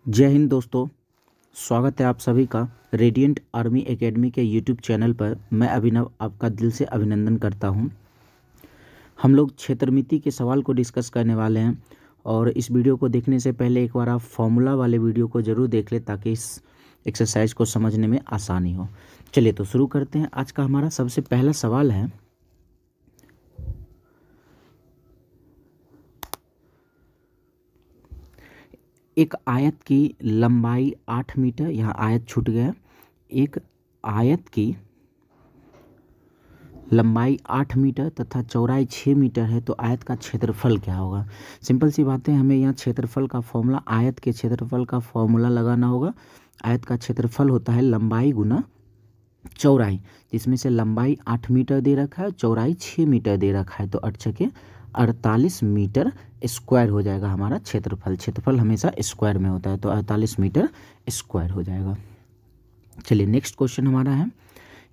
जय हिंद दोस्तों। स्वागत है आप सभी का रेडिएंट आर्मी एकेडमी के यूट्यूब चैनल पर। मैं अभिनव आपका दिल से अभिनंदन करता हूं। हम लोग क्षेत्रमिति के सवाल को डिस्कस करने वाले हैं और इस वीडियो को देखने से पहले एक बार आप फॉर्मूला वाले वीडियो को ज़रूर देख लें ताकि इस एक्सरसाइज को समझने में आसानी हो। चलिए तो शुरू करते हैं। आज का हमारा सबसे पहला सवाल है, एक आयत की लंबाई 8 मीटर, यहाँ आयत छूट गया। एक आयत की लंबाई 8 मीटर तथा चौड़ाई 6 मीटर है तो आयत का क्षेत्रफल क्या होगा। सिंपल सी बात है, हमें यहाँ क्षेत्रफल का फॉर्मूला, आयत के क्षेत्रफल का फॉर्मूला लगाना होगा। आयत का क्षेत्रफल होता है लंबाई गुना चौड़ाई, जिसमें से लंबाई 8 मीटर दे रखा है, चौड़ाई 6 मीटर दे रखा है, तो 8 छके 48 मीटर स्क्वायर हो जाएगा हमारा क्षेत्रफल। क्षेत्रफल हमेशा स्क्वायर में होता है तो 48 मीटर स्क्वायर हो जाएगा। चलिए नेक्स्ट क्वेश्चन हमारा है,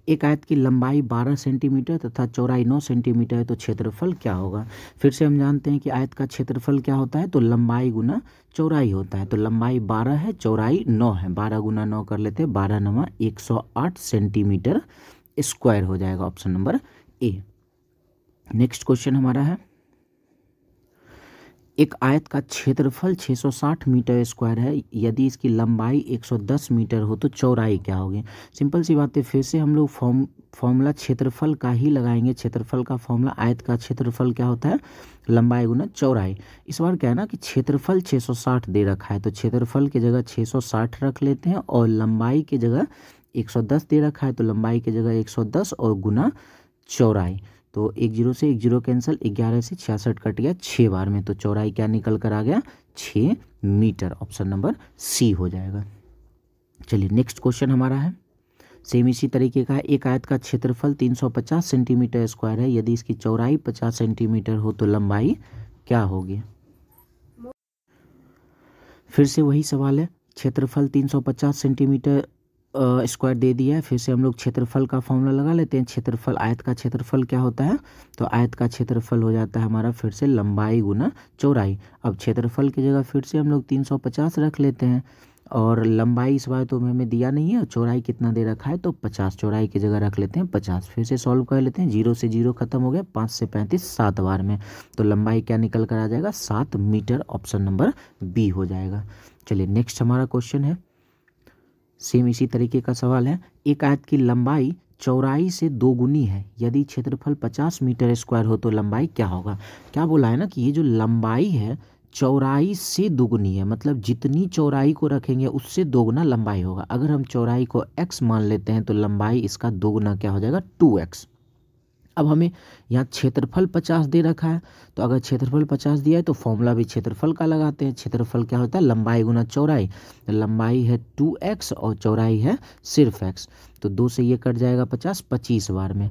एक आयत की लंबाई 12 सेंटीमीटर तथा चौड़ाई 9 सेंटीमीटर है तो क्षेत्रफल क्या होगा। फिर से हम जानते हैं कि आयत का क्षेत्रफल क्या होता है, तो लंबाई गुना चौड़ाई होता है। तो लंबाई 12 है, चौड़ाई 9 है, 12 गुना 9 कर लेते हैं, 12 9 108 सेंटीमीटर स्क्वायर हो जाएगा, option number A. Next question हमारा है, एक आयत का क्षेत्रफल 660 मीटर स्क्वायर है, यदि इसकी लंबाई 110 मीटर हो तो चौड़ाई क्या होगी। सिंपल सी बात है, फिर से हम लोग फॉर्मूला क्षेत्रफल का ही लगाएंगे। क्षेत्रफल का फॉर्मूला, आयत का क्षेत्रफल क्या होता है, लंबाई गुना चौड़ाई। इस बार क्या है ना कि क्षेत्रफल 660 दे रखा है तो क्षेत्रफल की जगह 660 रख लेते हैं और लंबाई की जगह 110 दे रखा है तो लंबाई की जगह 110 और गुना चौड़ाई। तो 1 0 से 1 0 कैंसिल, 11 से 66 कट गया 6 बार में, तो चौड़ाई क्या निकल कर आ गया, 6 मीटर, ऑप्शन नंबर सी हो जाएगा। चलिए नेक्स्ट क्वेश्चन हमारा है, सेम इसी तरीके का है, एक आयत का क्षेत्रफल 350 सेंटीमीटर स्क्वायर है, यदि इसकी चौड़ाई 50 सेंटीमीटर हो तो लंबाई क्या होगी। फिर से वही सवाल है, क्षेत्रफल 350 सेंटीमीटर स्क्वायर दे दिया है। फिर से हम लोग क्षेत्रफल का फॉर्मूला लगा लेते हैं। क्षेत्रफल, आयत का क्षेत्रफल क्या होता है, तो आयत का क्षेत्रफल हो जाता है हमारा फिर से लंबाई गुना चौड़ाई। अब क्षेत्रफल की जगह फिर से हम लोग 350 रख लेते हैं और लंबाई इस बार तो हमें दिया नहीं है, चौड़ाई कितना दे रखा है तो 50, चौड़ाई की जगह रख लेते हैं 50। फिर से सॉल्व कर लेते हैं, 0 से 0 खत्म हो गया, 5 से 35 7 बार में, तो लंबाई क्या निकल कर आ जाएगा, 7 मीटर, ऑप्शन नंबर बी हो जाएगा। चलिए नेक्स्ट हमारा क्वेश्चन है, सेम इसी तरीके का सवाल है, एक आयत की लंबाई चौड़ाई से 2 गुनी है, यदि क्षेत्रफल 50 मीटर स्क्वायर हो तो लंबाई क्या होगा। क्या बोला है ना कि ये जो लंबाई है चौड़ाई से दोगुनी है, मतलब जितनी चौड़ाई को रखेंगे उससे दोगुना लंबाई होगा। अगर हम चौड़ाई को x मान लेते हैं तो लंबाई इसका दोगुना क्या हो जाएगा, 2x। अब हमें यहाँ क्षेत्रफल 50 दे रखा है, तो अगर क्षेत्रफल 50 दिया है तो फॉर्मूला भी क्षेत्रफल का लगाते हैं। क्षेत्रफल क्या होता है, लंबाई गुना चौड़ाई, तो लंबाई है 2x और चौड़ाई है सिर्फ x, तो 2 से ये कट जाएगा 50, 25 बार में।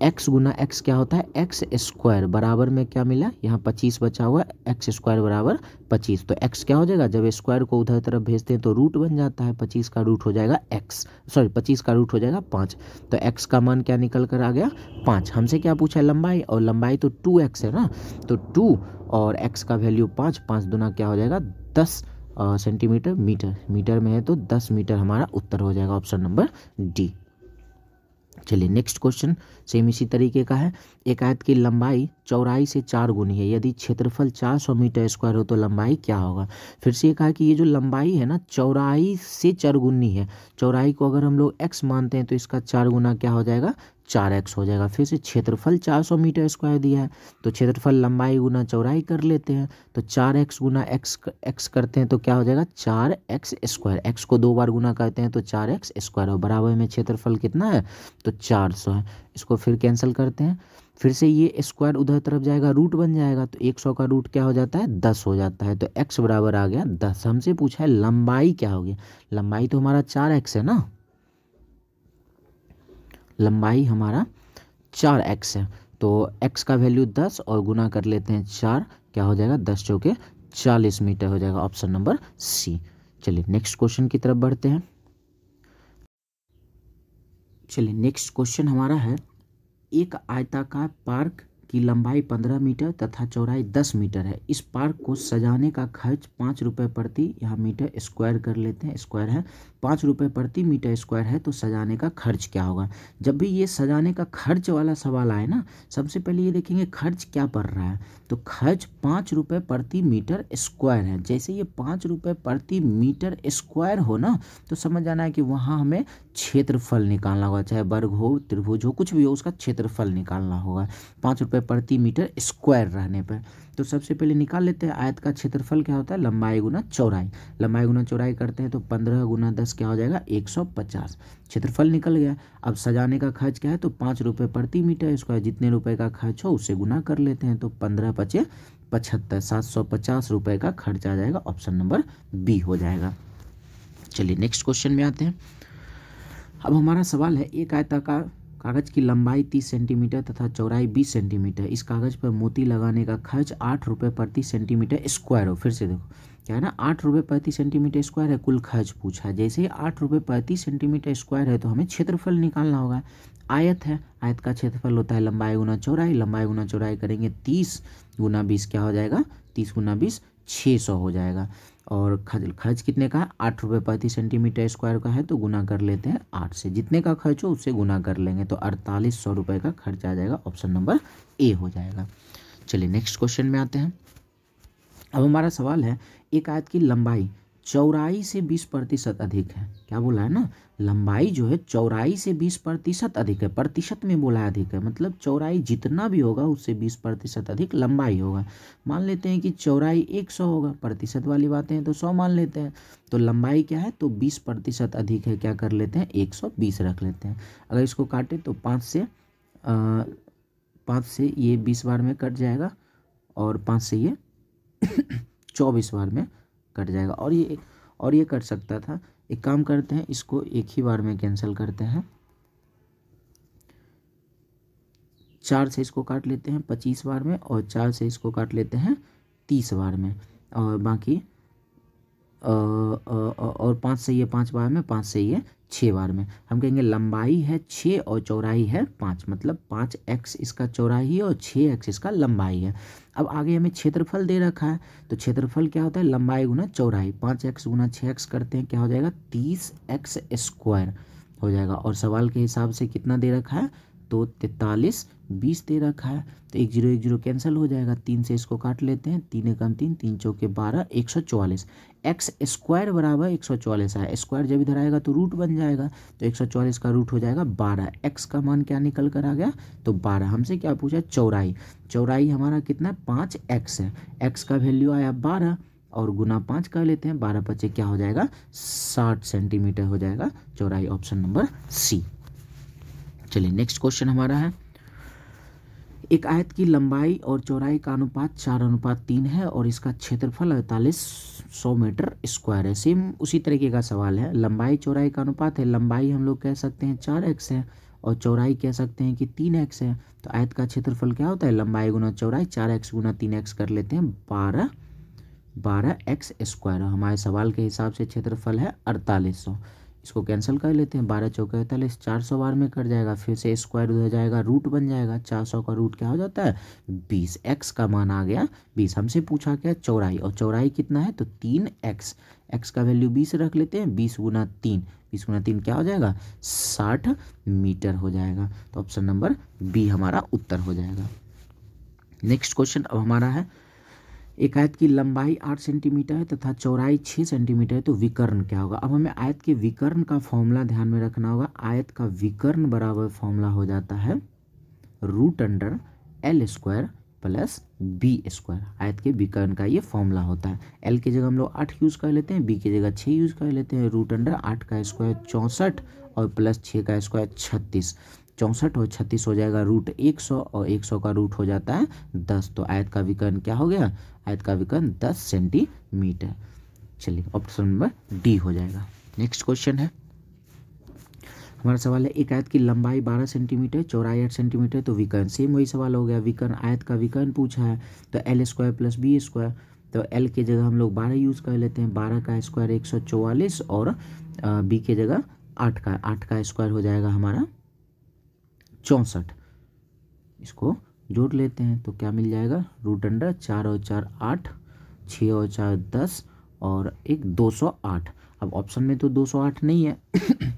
x गुना x क्या होता है, x स्क्वायर, बराबर में क्या मिला, यहाँ 25 बचा हुआ, x स्क्वायर बराबर 25, तो x क्या हो जाएगा, जब स्क्वायर को उधर तरफ भेजते हैं तो रूट बन जाता है, 25 का रूट हो जाएगा 25 का रूट हो जाएगा 5, तो x का मान क्या निकल कर आ गया, 5। हमसे क्या पूछा है, लंबाई, और लंबाई तो 2x है ना, तो 2 और x का वैल्यू 5, 5 दूना क्या हो जाएगा 10 सेंटीमीटर, मीटर में है तो 10 मीटर हमारा उत्तर हो जाएगा, ऑप्शन नंबर डी। चलिए नेक्स्ट क्वेश्चन सेम इसी तरीके का है, एक आयत की लंबाई चौड़ाई से 4 गुनी है, यदि क्षेत्रफल 400 मीटर स्क्वायर हो तो लंबाई क्या होगा। फिर से ये कहा कि ये जो लंबाई है ना चौड़ाई से 4 गुनी है, चौड़ाई को अगर हम लोग x मानते हैं तो इसका 4 गुना क्या हो जाएगा, 4x हो जाएगा। फिर से क्षेत्रफल 400 मीटर स्क्वायर दिया है तो क्षेत्रफल लंबाई गुना चौड़ाई कर लेते हैं, तो 4x गुना x करते हैं तो क्या हो जाएगा, 4x स्क्वायर, x को 2 बार गुना करते हैं तो 4x स्क्वायर, और बराबर में क्षेत्रफल कितना है, तो 400 है। इसको फिर कैंसिल करते हैं, फिर से ये स्क्वायर उधर तरफ जाएगा, रूट बन जाएगा, तो 100 का रूट क्या हो जाता है, 10 हो जाता है, तो x बराबर आ गया 10। हमसे पूछा है लंबाई क्या होगी, लंबाई तो हमारा 4x है ना, लंबाई हमारा 4x है, तो x का वैल्यू 10 और गुना कर लेते हैं 4, क्या हो जाएगा, 10 चौके 40 मीटर हो जाएगा, ऑप्शन नंबर सी। चलिए नेक्स्ट क्वेश्चन की तरफ बढ़ते हैं। चलिए नेक्स्ट क्वेश्चन हमारा है, एक आयताकार पार्क की लंबाई 15 मीटर तथा चौड़ाई 10 मीटर है। इस पार्क को सजाने का खर्च 5 रुपये प्रति, यहाँ मीटर स्क्वायर कर लेते हैं, स्क्वायर है, 5 रुपये प्रति मीटर स्क्वायर है, तो सजाने का खर्च क्या होगा। जब भी ये सजाने का खर्च वाला सवाल आए ना, सबसे पहले ये देखेंगे खर्च क्या पड़ रहा है, तो खर्च 5 रुपये प्रति मीटर स्क्वायर है। जैसे ये 5 रुपये प्रति मीटर स्क्वायर हो ना, तो समझ जाना है कि वहाँ हमें क्षेत्रफल निकालना होगा, चाहे वर्ग हो, त्रिभुज हो, कुछ भी हो, उसका क्षेत्रफल निकालना होगा 5 रुपये प्रति मीटर स्क्वायर रहने पर। तो सबसे पहले निकाल लेते हैं आयत का क्षेत्रफल क्या होता है, लंबाई गुना चौड़ाई। लंबाई गुना चौड़ाई करते हैं तो 15 गुना 10 क्या हो जाएगा, 150। क्षेत्रफल निकल गया। अब सजाने का खर्च क्या है, तो 5 रुपये प्रति मीटर स्क्वायर, जितने रुपए का खर्च हो उससे गुना कर लेते हैं, तो 15 पचे 75, 750 रुपये का खर्च आ जाएगा। ऑप्शन नंबर बी हो जाएगा। चलिए नेक्स्ट क्वेश्चन में आते हैं। अब हमारा सवाल है, एक आयताकार कागज की लंबाई 30 सेंटीमीटर तथा चौड़ाई 20 सेंटीमीटर, इस कागज पर मोती लगाने का खर्च 8 रुपये प्रति सेंटीमीटर स्क्वायर हो। फिर से देखो क्या है ना, 8 रुपये प्रति सेंटीमीटर स्क्वायर है, कुल खर्च पूछा है। जैसे ही 8 रुपये प्रति सेंटीमीटर स्क्वायर है तो हमें क्षेत्रफल निकालना होगा। आयत है, आयत का क्षेत्रफल होता है लंबाई गुना चौड़ाई, लंबाई गुना चौड़ाई करेंगे 30 गुना 20 क्या हो जाएगा, 30 गुना 20 600 हो जाएगा। और खर्च कितने का है, 8 रुपये प्रति सेंटीमीटर स्क्वायर का है, तो गुना कर लेते हैं 8 से, जितने का खर्च हो उससे गुना कर लेंगे, तो 4800 रुपये का खर्च आ जाएगा। ऑप्शन नंबर ए हो जाएगा। चलिए नेक्स्ट क्वेश्चन में आते हैं। अब हमारा सवाल है, एक आयत की लंबाई चौड़ाई से 20% अधिक है। क्या बोला है ना, लंबाई जो है चौड़ाई से 20% अधिक है, प्रतिशत में बोला है अधिक है, मतलब चौड़ाई जितना भी होगा उससे 20% अधिक लंबाई होगा। मान लेते हैं कि चौड़ाई 100 होगा, प्रतिशत वाली बातें हैं तो 100 मान लेते हैं, तो लंबाई क्या है, तो 20% अधिक है, क्या कर लेते हैं 120 रख लेते हैं। अगर इसको काटे तो 5 से ये 20 बार में कट जाएगा, और 5 से ये 24 बार में कट जाएगा, और ये कट सकता था। एक काम करते हैं, इसको एक ही बार में कैंसिल करते हैं, 4 से इसको काट लेते हैं 25 बार में, और 4 से इसको काट लेते हैं 30 बार में, और बाकी और 5 से ये 5 बार में, 5 से ये 6 बार में। हम कहेंगे लंबाई है 6 और चौड़ाई है 5, मतलब 5x इसका चौड़ाई है और 6x इसका लंबाई है। अब आगे हमें क्षेत्रफल दे रखा है, तो क्षेत्रफल क्या होता है, लंबाई गुना चौड़ाई, 5x गुना 6x करते हैं क्या हो जाएगा, 30x स्क्वायर हो जाएगा। और सवाल के हिसाब से कितना दे रखा है, तो 43 20 दे रखा है, तो 1 0 1 0 कैंसिल हो जाएगा, 3 से इसको काट लेते हैं, 3 एकम 3, 3 चौके 12, 144। एक्स स्क्वायर बराबर 144 है, स्क्वायर जब इधर आएगा तो रूट बन जाएगा, तो 144 का रूट हो जाएगा 12। एक्स का मान क्या निकल कर आ गया, तो 12। हमसे क्या पूछा, चौड़ाई, चौड़ाई हमारा कितना 5x है, एक्स का वैल्यू आया 12, और गुना 5 कर लेते हैं, 12 पचे क्या हो जाएगा 60 सेंटीमीटर हो जाएगा चौड़ाई। Option number C. चलिए नेक्स्ट क्वेश्चन हमारा है, एक आयत की लंबाई और चौड़ाई का अनुपात 4:3 है और इसका क्षेत्रफल 4800 मीटर स्क्वायर है। सेम उसी तरीके का सवाल है, लंबाई चौड़ाई का अनुपात है, लंबाई हम लोग कह सकते हैं 4x है और चौड़ाई कह सकते हैं कि 3x है, तो आयत का क्षेत्रफल क्या होता है, लंबाई गुना चौड़ाई, 4x गुना 3x कर लेते हैं 12x स्क्वायर। हमारे सवाल के हिसाब से क्षेत्रफल है 4800, इसको कैंसिल कर लेते हैं, 12 चौके 48, 400 बार में कट जाएगा, फिर से स्क्वायर हो जाएगा, रूट बन जाएगा, 400 का रूट क्या हो जाता है 20। एक्स का मान आ गया 20। हमसे पूछा क्या, चौड़ाई, और चौड़ाई कितना है, तो 3x, एक्स का वैल्यू 20 रख लेते हैं, 20 गुना 3, 20 गुना 3 क्या हो जाएगा 60 मीटर हो जाएगा। तो ऑप्शन नंबर बी हमारा उत्तर हो जाएगा। नेक्स्ट क्वेश्चन अब हमारा है, एक आयत की लंबाई 8 सेंटीमीटर है तथा चौड़ाई 6 सेंटीमीटर है, तो विकर्ण क्या होगा। अब हमें आयत के विकर्ण का फॉर्मूला ध्यान में रखना होगा। आयत का विकर्ण बराबर फॉर्मूला हो जाता है √L² प्लस B²। आयत के विकर्ण का ये फॉर्मूला होता है। L की जगह हम लोग 8 यूज़ कर लेते हैं, B की जगह 6 यूज़ कर लेते हैं, √8 का स्क्वायर 64 और प्लस 6 का स्क्वायर 36, 64 और 36 हो जाएगा √100 और 100 का रूट हो जाता है 10। तो आयत का विकर्ण क्या हो गया, आयत का विकर्ण 10 सेंटीमीटर। चलिए ऑप्शन नंबर डी हो जाएगा। नेक्स्ट क्वेश्चन है, हमारा सवाल है, एक आयत की लंबाई 12 सेंटीमीटर, चौड़ाई 8 सेंटीमीटर, तो विकर्ण, सेम वही सवाल हो गया, विकर्ण, आयत का विकर्ण पूछा है, तो L² प्लस B²। तो L की जगह हम लोग 12 यूज़ कर लेते हैं, 12 का स्क्वायर 144 और B की जगह 8 का स्क्वायर हो जाएगा हमारा 64, इसको जोड़ लेते हैं तो क्या मिल जाएगा, रूट अंडर 4 और 4 8, 6 और 4 10 और एक 208। अब ऑप्शन में तो 208 नहीं है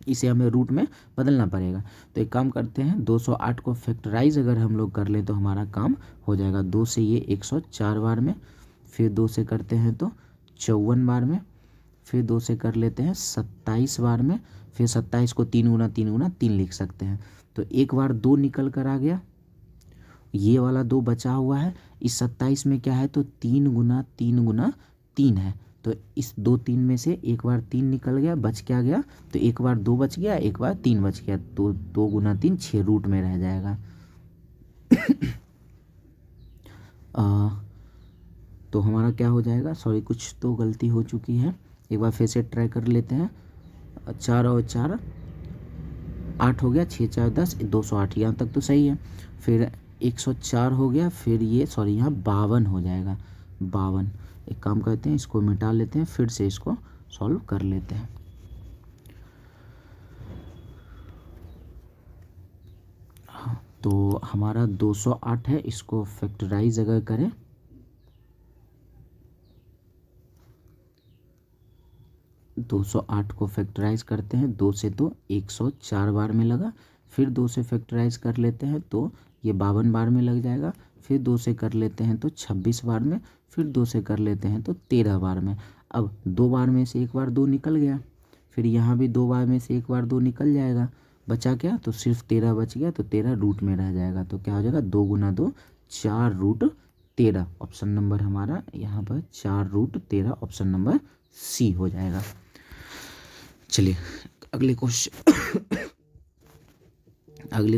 इसे हमें रूट में बदलना पड़ेगा। तो एक काम करते हैं, 208 को फैक्टराइज अगर हम लोग कर लें तो हमारा काम हो जाएगा। 2 से ये 104 बार में, फिर 2 से करते हैं तो 54 बार में, फिर 2 से कर लेते हैं 27 बार में, फिर 27 को 3 गुना 3 गुना 3 लिख सकते हैं। तो एक बार 2 निकल कर आ गया, ये वाला 2 बचा हुआ है। इस 27 में क्या है तो 3 गुना 3 गुना 3 है। तो इस 2 3 में से एक बार 3 निकल गया, बच क्या गया, तो एक बार 2 बच गया, एक बार 3 बच गया। तो 2 गुना 3 6 रूट में रह जाएगा। तो हमारा क्या हो जाएगा, सॉरी कुछ तो गलती हो चुकी है, एक बार फिर से ट्राई कर लेते हैं। 4 और 4 8 हो गया, 6 4 10, 208 यहाँ तक तो सही है। फिर 104 हो गया, फिर ये सॉरी यहाँ 52 हो जाएगा, 52। एक काम करते हैं, इसको मिटा लेते हैं, फिर से इसको सॉल्व कर लेते हैं। हाँ, तो हमारा 208 है, इसको फैक्टराइज अगर करें 208 को फैक्टराइज करते हैं, 2 से तो 104 बार में लगा, फिर 2 से फैक्टराइज कर लेते हैं तो ये 52 बार में लग जाएगा, फिर 2 से कर लेते हैं तो 26 बार में, फिर 2 से कर लेते हैं तो 13 बार में। अब 2 बार में से एक बार 2 निकल गया, फिर यहाँ भी 2 बार में से एक बार 2 निकल जाएगा, बचा क्या, तो सिर्फ 13 बच गया, तो 13 रूट में रह जाएगा। तो क्या हो जाएगा, 2 गुना 2 4 रूट 13। ऑप्शन नंबर हमारा यहाँ पर 4 रूट 13, ऑप्शन नंबर सी हो जाएगा। चलिए अगले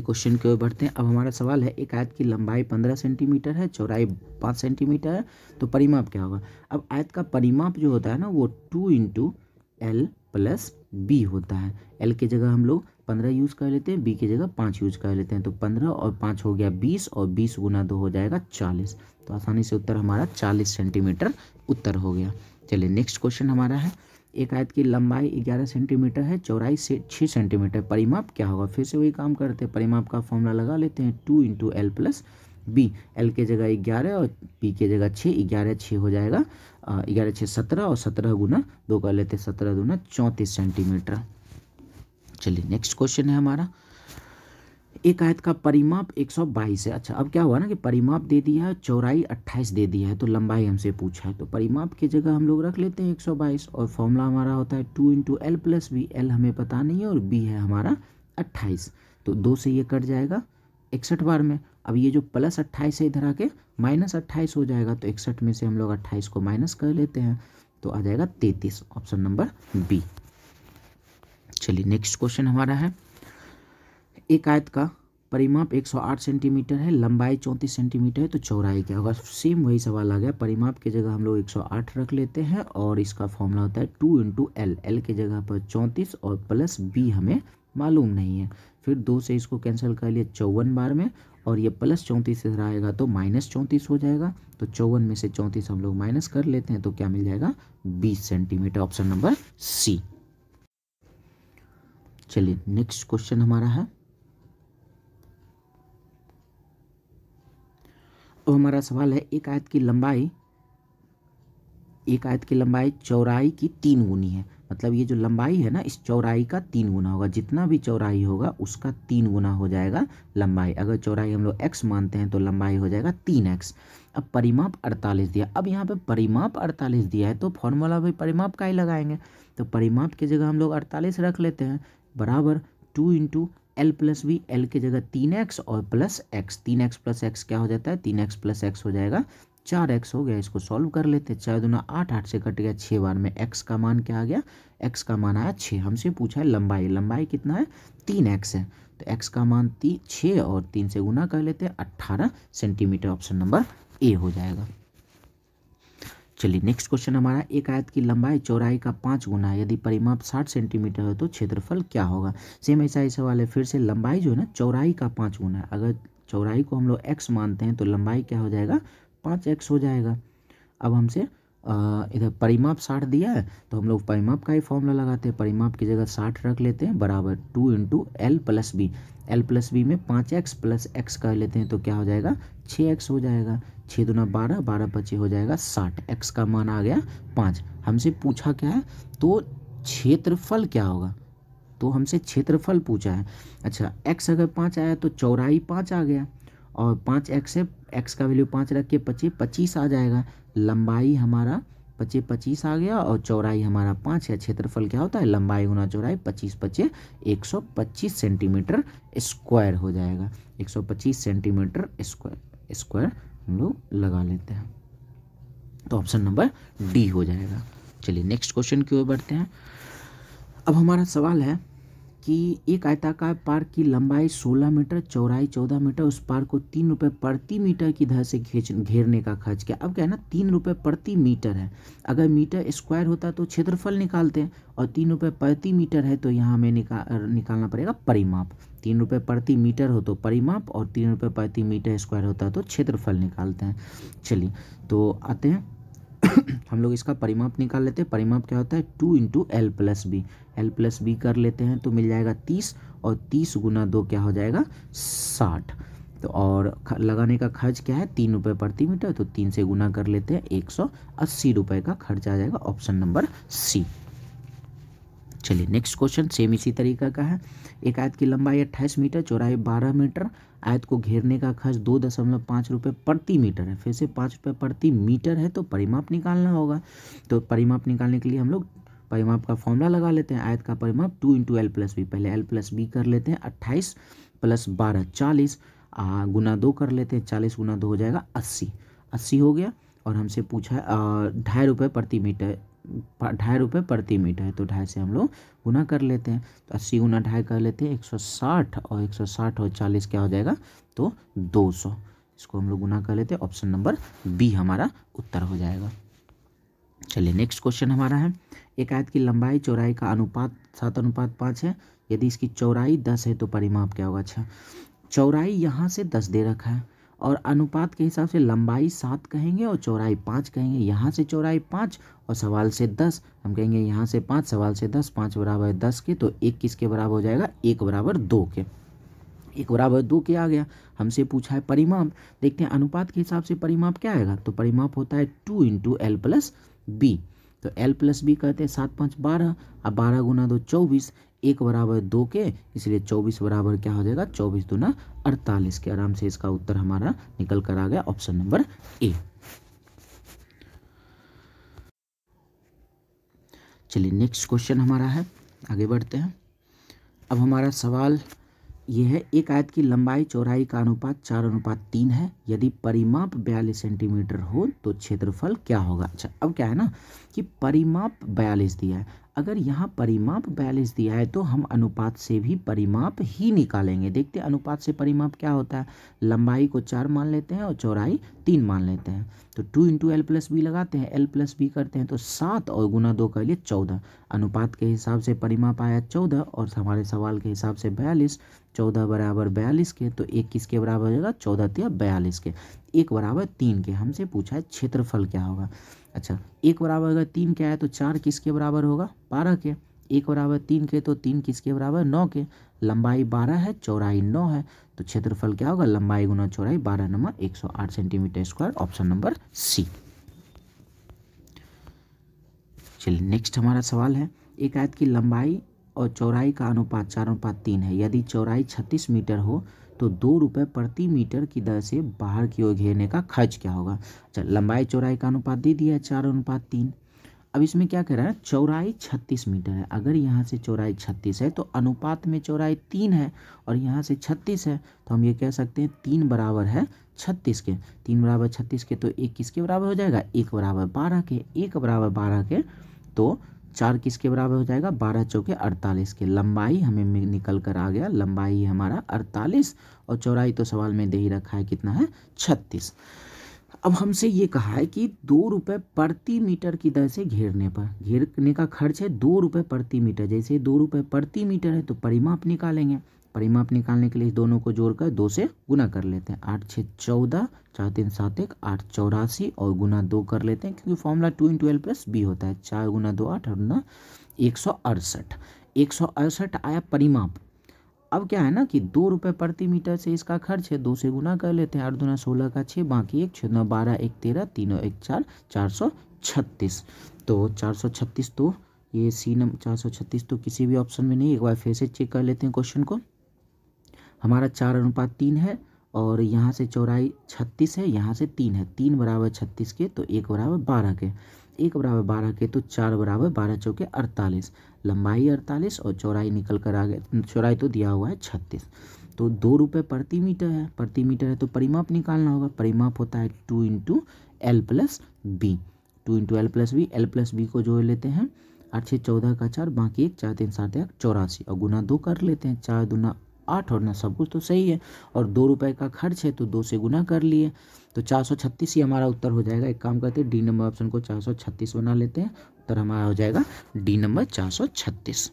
क्वेश्चन की ओर बढ़ते हैं। अब हमारा सवाल है, एक आयत की लंबाई 15 सेंटीमीटर है, चौड़ाई 5 सेंटीमीटर है, तो परिमाप क्या होगा। अब आयत का परिमाप जो होता है ना, वो 2 इंटू एल प्लस बी होता है। एल की जगह हम लोग 15 यूज़ कर लेते हैं, बी की जगह 5 यूज़ कर लेते हैं। तो 15 और 5 हो गया 20, और 20 गुना 2 हो जाएगा 40। तो आसानी से उत्तर हमारा 40 सेंटीमीटर उत्तर हो गया। चलिए नेक्स्ट क्वेश्चन हमारा है, एक आयत की लंबाई 11 सेंटीमीटर है, चौड़ाई से 6 सेंटीमीटर, परिमाप क्या होगा। फिर से वही काम करते हैं, परिमाप का फॉर्मूला लगा लेते हैं, 2 into L plus B. L के जगह 11 और बी के जगह 6, 11 6 हो जाएगा, 11 6 17, और 17 गुना 2 कर लेते हैं, 17 दूना 34 सेंटीमीटर। चलिए नेक्स्ट क्वेश्चन है हमारा, एक आयत का परिमाप 122 है। अच्छा, अब क्या हुआ ना कि परिमाप दे दिया है, चौड़ाई 28 दे दिया है, तो लंबाई हमसे पूछा है, तो परिमाप की जगह हम लोग रख लेते हैं 122, और फॉर्मूला हमारा होता है 2 into L plus B. L हमें पता नहीं है और बी है हमारा 28, तो 2 से ये कट जाएगा 61 बार में। अब ये जो प्लस 28 है इधर आके माइनस 28 हो जाएगा, तो 61 में से हम लोग 28 को माइनस कर लेते हैं, तो आ जाएगा 33, ऑप्शन नंबर बी। चलिए नेक्स्ट क्वेश्चन हमारा है, एक आयत का परिमाप 108 सेंटीमीटर है, लंबाई 34 सेंटीमीटर है, तो चौड़ाई क्या होगा। सेम वही सवाल आ गया, परिमाप की जगह हम लोग 108 रख लेते हैं, और इसका फॉर्मूला होता है 2 इंटू एल। एल की जगह पर 34 और प्लस बी हमें मालूम नहीं है, फिर 2 से इसको कैंसिल कर लिए 54 बार में, और ये प्लस 34 इधर आएगा तो माइनस 34 हो जाएगा, तो 54 में से 34 हम लोग माइनस कर लेते हैं, तो क्या मिल जाएगा 20 सेंटीमीटर, ऑप्शन नंबर सी। चलिए नेक्स्ट क्वेश्चन हमारा है, तो हमारा सवाल है, एक आयत की लंबाई चौड़ाई की 3 गुनी है। मतलब ये जो लंबाई है ना, इस चौड़ाई का 3 गुना होगा, जितना भी चौड़ाई होगा उसका 3 गुना हो जाएगा लंबाई। अगर चौड़ाई हम लोग x मानते हैं तो लंबाई हो जाएगा 3x। अब परिमाप 48 दिया, अब यहाँ पे परिमाप 48 दिया है, तो फॉर्मूला भी परिमाप का ही लगाएंगे, तो परिमाप की जगह हम लोग 48 रख लेते हैं, बराबर 2 into L plus B. L की जगह 3x और plus x, 3x plus x क्या हो जाता है, 3x प्लस x हो जाएगा 4x हो गया। इसको सॉल्व कर लेते हैं, 4 दूना 8, 8 से कट गया 6 बार में, x का मान क्या आ गया, x का मान आया 6। हमसे पूछा है लंबाई, लंबाई कितना है 3x है, तो x का मान 6 और 3 से गुना कर लेते हैं, 18 सेंटीमीटर, ऑप्शन नंबर ए हो जाएगा। चलिए नेक्स्ट क्वेश्चन हमारा, एक आयत की लंबाई चौड़ाई का 5 गुना है, यदि परिमाप 60 सेंटीमीटर है तो क्षेत्रफल क्या होगा। सेम ऐसा ही सवाल है, फिर से लंबाई जो है ना चौड़ाई का 5 गुना है, अगर चौड़ाई को हम लोग x मानते हैं तो लंबाई क्या हो जाएगा 5x हो जाएगा। अब हमसे इधर परिमाप 60 दिया है तो हम लोग परिमाप का ही फॉर्मूला लगाते हैं। परिमाप की जगह 60 रख लेते हैं बराबर 2 into L plus B. L plus B में 5x प्लस एक्स कर लेते हैं तो क्या हो जाएगा 6x हो जाएगा। 6 दूना 12, 12 पच्ची हो जाएगा 60। x का मान आ गया 5। हमसे पूछा क्या है तो क्षेत्रफल क्या होगा, तो हमसे क्षेत्रफल पूछा है। अच्छा x अगर 5 आया तो चौड़ाई 5 आ गया और 5x से x का वैल्यू 5 रख के 25 आ जाएगा। लंबाई हमारा 25 आ गया और चौड़ाई हमारा 5 है। क्षेत्रफल क्या होता है लंबाई गुना चौड़ाई 25 125 सेंटीमीटर स्क्वायर हो जाएगा। 125 सेंटीमीटर स्क्वायर हम लोग लगा लेते हैं तो ऑप्शन नंबर डी हो जाएगा। चलिए नेक्स्ट क्वेश्चन की ओर बढ़ते हैं। अब हमारा सवाल है कि एक आयताकार पार्क की लंबाई 16 मीटर, चौड़ाई 14 मीटर, उस पार्क को 3 रुपये प्रति मीटर की दर से घेरने का खर्च क्या। अब क्या है ना 3 रुपये प्रति मीटर है, अगर मीटर स्क्वायर होता तो क्षेत्रफल निकालते हैं और 3 रुपये प्रति मीटर है तो यहाँ हमें निकालना पड़ेगा परिमाप। 3 रुपये प्रति मीटर हो तो परिमाप और 3 रुपये प्रति मीटर स्क्वायर होता तो क्षेत्रफल निकालते हैं। चलिए तो आते हैं हम लोग इसका परिमाप निकाल लेते हैं। परिमाप क्या होता है 2 into L plus B. L plus B कर लेते हैं तो मिल जाएगा 30 और 30 गुना 2 क्या हो जाएगा 60। तो और लगाने का खर्च क्या है 3 रुपये प्रति मीटर, तो 3 से गुना कर लेते हैं 180 रुपये का खर्च आ जाएगा। Option number C. चलिए नेक्स्ट क्वेश्चन सेम इसी तरीका का है। एक आयत की लंबाई 28 मीटर, चौड़ाई 12 मीटर, आयत को घेरने का खर्च 2.5 रुपये प्रति मीटर है। फिर से 5 रुपये प्रति मीटर है तो परिमाप निकालना होगा। तो परिमाप निकालने के लिए हम लोग परिमाप का फॉर्मूला लगा लेते हैं। आयत का परिमाप 2 इंटू एल प्लस बी। पहले एल प्लस बी कर लेते हैं 28 प्लस 12 40 गुना 2 कर लेते हैं। 40 गुना 2 हो जाएगा 80। 80 हो गया और हमसे पूछा है 2.5 रुपये प्रति मीटर, 2.5 रुपये प्रति मीटर है तो 2.5 से हम लोग गुना कर लेते हैं। तो 80 गुना 2.5 कर लेते हैं 160 और 160 और 40 क्या हो जाएगा तो 200। इसको हम लोग गुना कर लेते हैं। ऑप्शन नंबर बी हमारा उत्तर हो जाएगा। चलिए नेक्स्ट क्वेश्चन हमारा है। एक आयत की लंबाई चौड़ाई का अनुपात 7:5 है, यदि इसकी चौड़ाई 10 है तो परिमाप क्या होगा। अच्छा चौड़ाई यहाँ से 10 दे रखा है और अनुपात के हिसाब से लंबाई 7 कहेंगे और चौड़ाई 5 कहेंगे। यहाँ से चौड़ाई 5 और सवाल से 10, हम कहेंगे यहाँ से 5 सवाल से 10, 5 बराबर 10 के, तो 1 किसके बराबर हो जाएगा 1 बराबर 2 के। 1 बराबर 2 के आ गया। हमसे पूछा है परिमाप, देखते हैं अनुपात के हिसाब से परिमाप क्या आएगा। तो परिमाप होता है 2 इंटू एल प्लस बी। तो एल प्लस बी कहते हैं 7 5 12, अब 12 गुना 2 24, 1 बराबर 2 के, इसलिए 24 बराबर क्या हो जाएगा 24 दूना 48 के। आराम से इसका उत्तर हमारा निकल कर आ गया ऑप्शन नंबर ए। चलिए नेक्स्ट क्वेश्चन हमारा है, आगे बढ़ते हैं। अब हमारा सवाल ये है, एक आयत की लंबाई चौड़ाई का अनुपात 4:3 है, यदि परिमाप 42 सेंटीमीटर हो तो क्षेत्रफल क्या होगा। अच्छा अब क्या है ना कि परिमाप 42 दिया है, अगर यहाँ परिमाप 42 दिया है तो हम अनुपात से भी परिमाप ही निकालेंगे। देखते हैं अनुपात से परिमाप क्या होता है। लंबाई को 4 मान लेते हैं और चौड़ाई 3 मान लेते हैं। तो 2 इंटू एल प्लस बी लगाते हैं, एल प्लस बी करते हैं तो 7 और गुना 2 कर लिए 14। अनुपात के हिसाब से परिमाप आया 14 और हमारे सवाल के हिसाब से 42। 14 बराबर 42 के, तो 1 किसके बराबर हो जाएगा 14 या 42 के। 1 बराबर 3 के। हमसे पूछा है क्षेत्रफल क्या होगा। अच्छा 1 बराबर अगर 3 के आया तो 4 किसके बराबर होगा 12 के। 1 बराबर 3 के तो 3 किसके बराबर 9 के। लंबाई 12 है, चौड़ाई 9 है, तो क्षेत्रफल क्या होगा लंबाई गुना चौड़ाई 12 number 108 centimetre square. Option number C. चलिए नेक्स्ट हमारा सवाल है, एक आयत की लंबाई और चौड़ाई का अनुपात 4:3 है, यदि चौड़ाई 36 मीटर हो तो 2 रुपये प्रति मीटर की दर से बाहर की ओर घेरने का खर्च क्या होगा। अच्छा लंबाई चौड़ाई का अनुपात दे दिया है 4:3। अब इसमें क्या कह रहा है चौड़ाई 36 मीटर है, अगर यहाँ से चौड़ाई 36 है तो अनुपात में चौड़ाई 3 है और यहाँ से 36 है, तो हम ये कह सकते हैं 3 बराबर है 36 के। 3 बराबर 36 के, तो 1 किसके बराबर हो जाएगा 1 बराबर 12 के। 1 बराबर 12 के तो 4 किसके बराबर हो जाएगा 12 चौके 48 के। लंबाई हमें निकल कर आ गया, लंबाई हमारा 48 और चौड़ाई तो सवाल में दे ही रखा है कितना है 36। अब हमसे ये कहा है कि 2 रुपये प्रति मीटर की दर से घेरने पर, घेरने का खर्च है 2 रुपये प्रति मीटर। जैसे 2 रुपये प्रति मीटर है तो परिमाप निकालेंगे। परिमाप निकालने के लिए इस दोनों को जोड़कर 2 से गुना कर लेते हैं। 8 6 14, 4 3 7 1 8 84 और गुना 2 कर लेते हैं क्योंकि फॉर्मूला 2 × L + B होता है। 4 × 2 8 और 9 168। 168 आया परिमाप। अब क्या है ना कि 2 रुपये प्रति मीटर से इसका खर्च है, 2 से गुना कर लेते हैं। 8 दूना 16 का 6, बाकी 1 6 9 12 1 13 3 1 4 436। तो 436 तो ये सी नंबर 436 तो किसी भी ऑप्शन में नहीं। एक बार फिर से चेक कर लेते हैं क्वेश्चन को। हमारा 4:3 है और यहाँ से चौड़ाई 36 है, यहाँ से 3 है। 3 = 36 के तो 1 = 12 के। 1 = 12 के तो 4 = 12 चौके 48। लंबाई 48 और चौड़ाई निकल कर आ गया। चौड़ाई तो दिया हुआ है 36। तो 2 रुपये प्रति मीटर है, प्रति मीटर है तो परिमाप निकालना होगा। परिमाप होता है 2 × L + B। 2 × L + B। L + B को जोड़ लेते हैं। 8 6 14 का 4, बाकी 1 4 3 7 1 84 और गुना 2 कर लेते हैं। 4 दूना 8 और ना सब कुछ तो सही है और 2 रुपये का खर्च है तो 2 से गुना कर लिए तो 436 ही हमारा उत्तर हो जाएगा। एक काम करते हैं डी नंबर ऑप्शन को 436 बना लेते हैं। उत्तर हमारा हो जाएगा डी नंबर 436।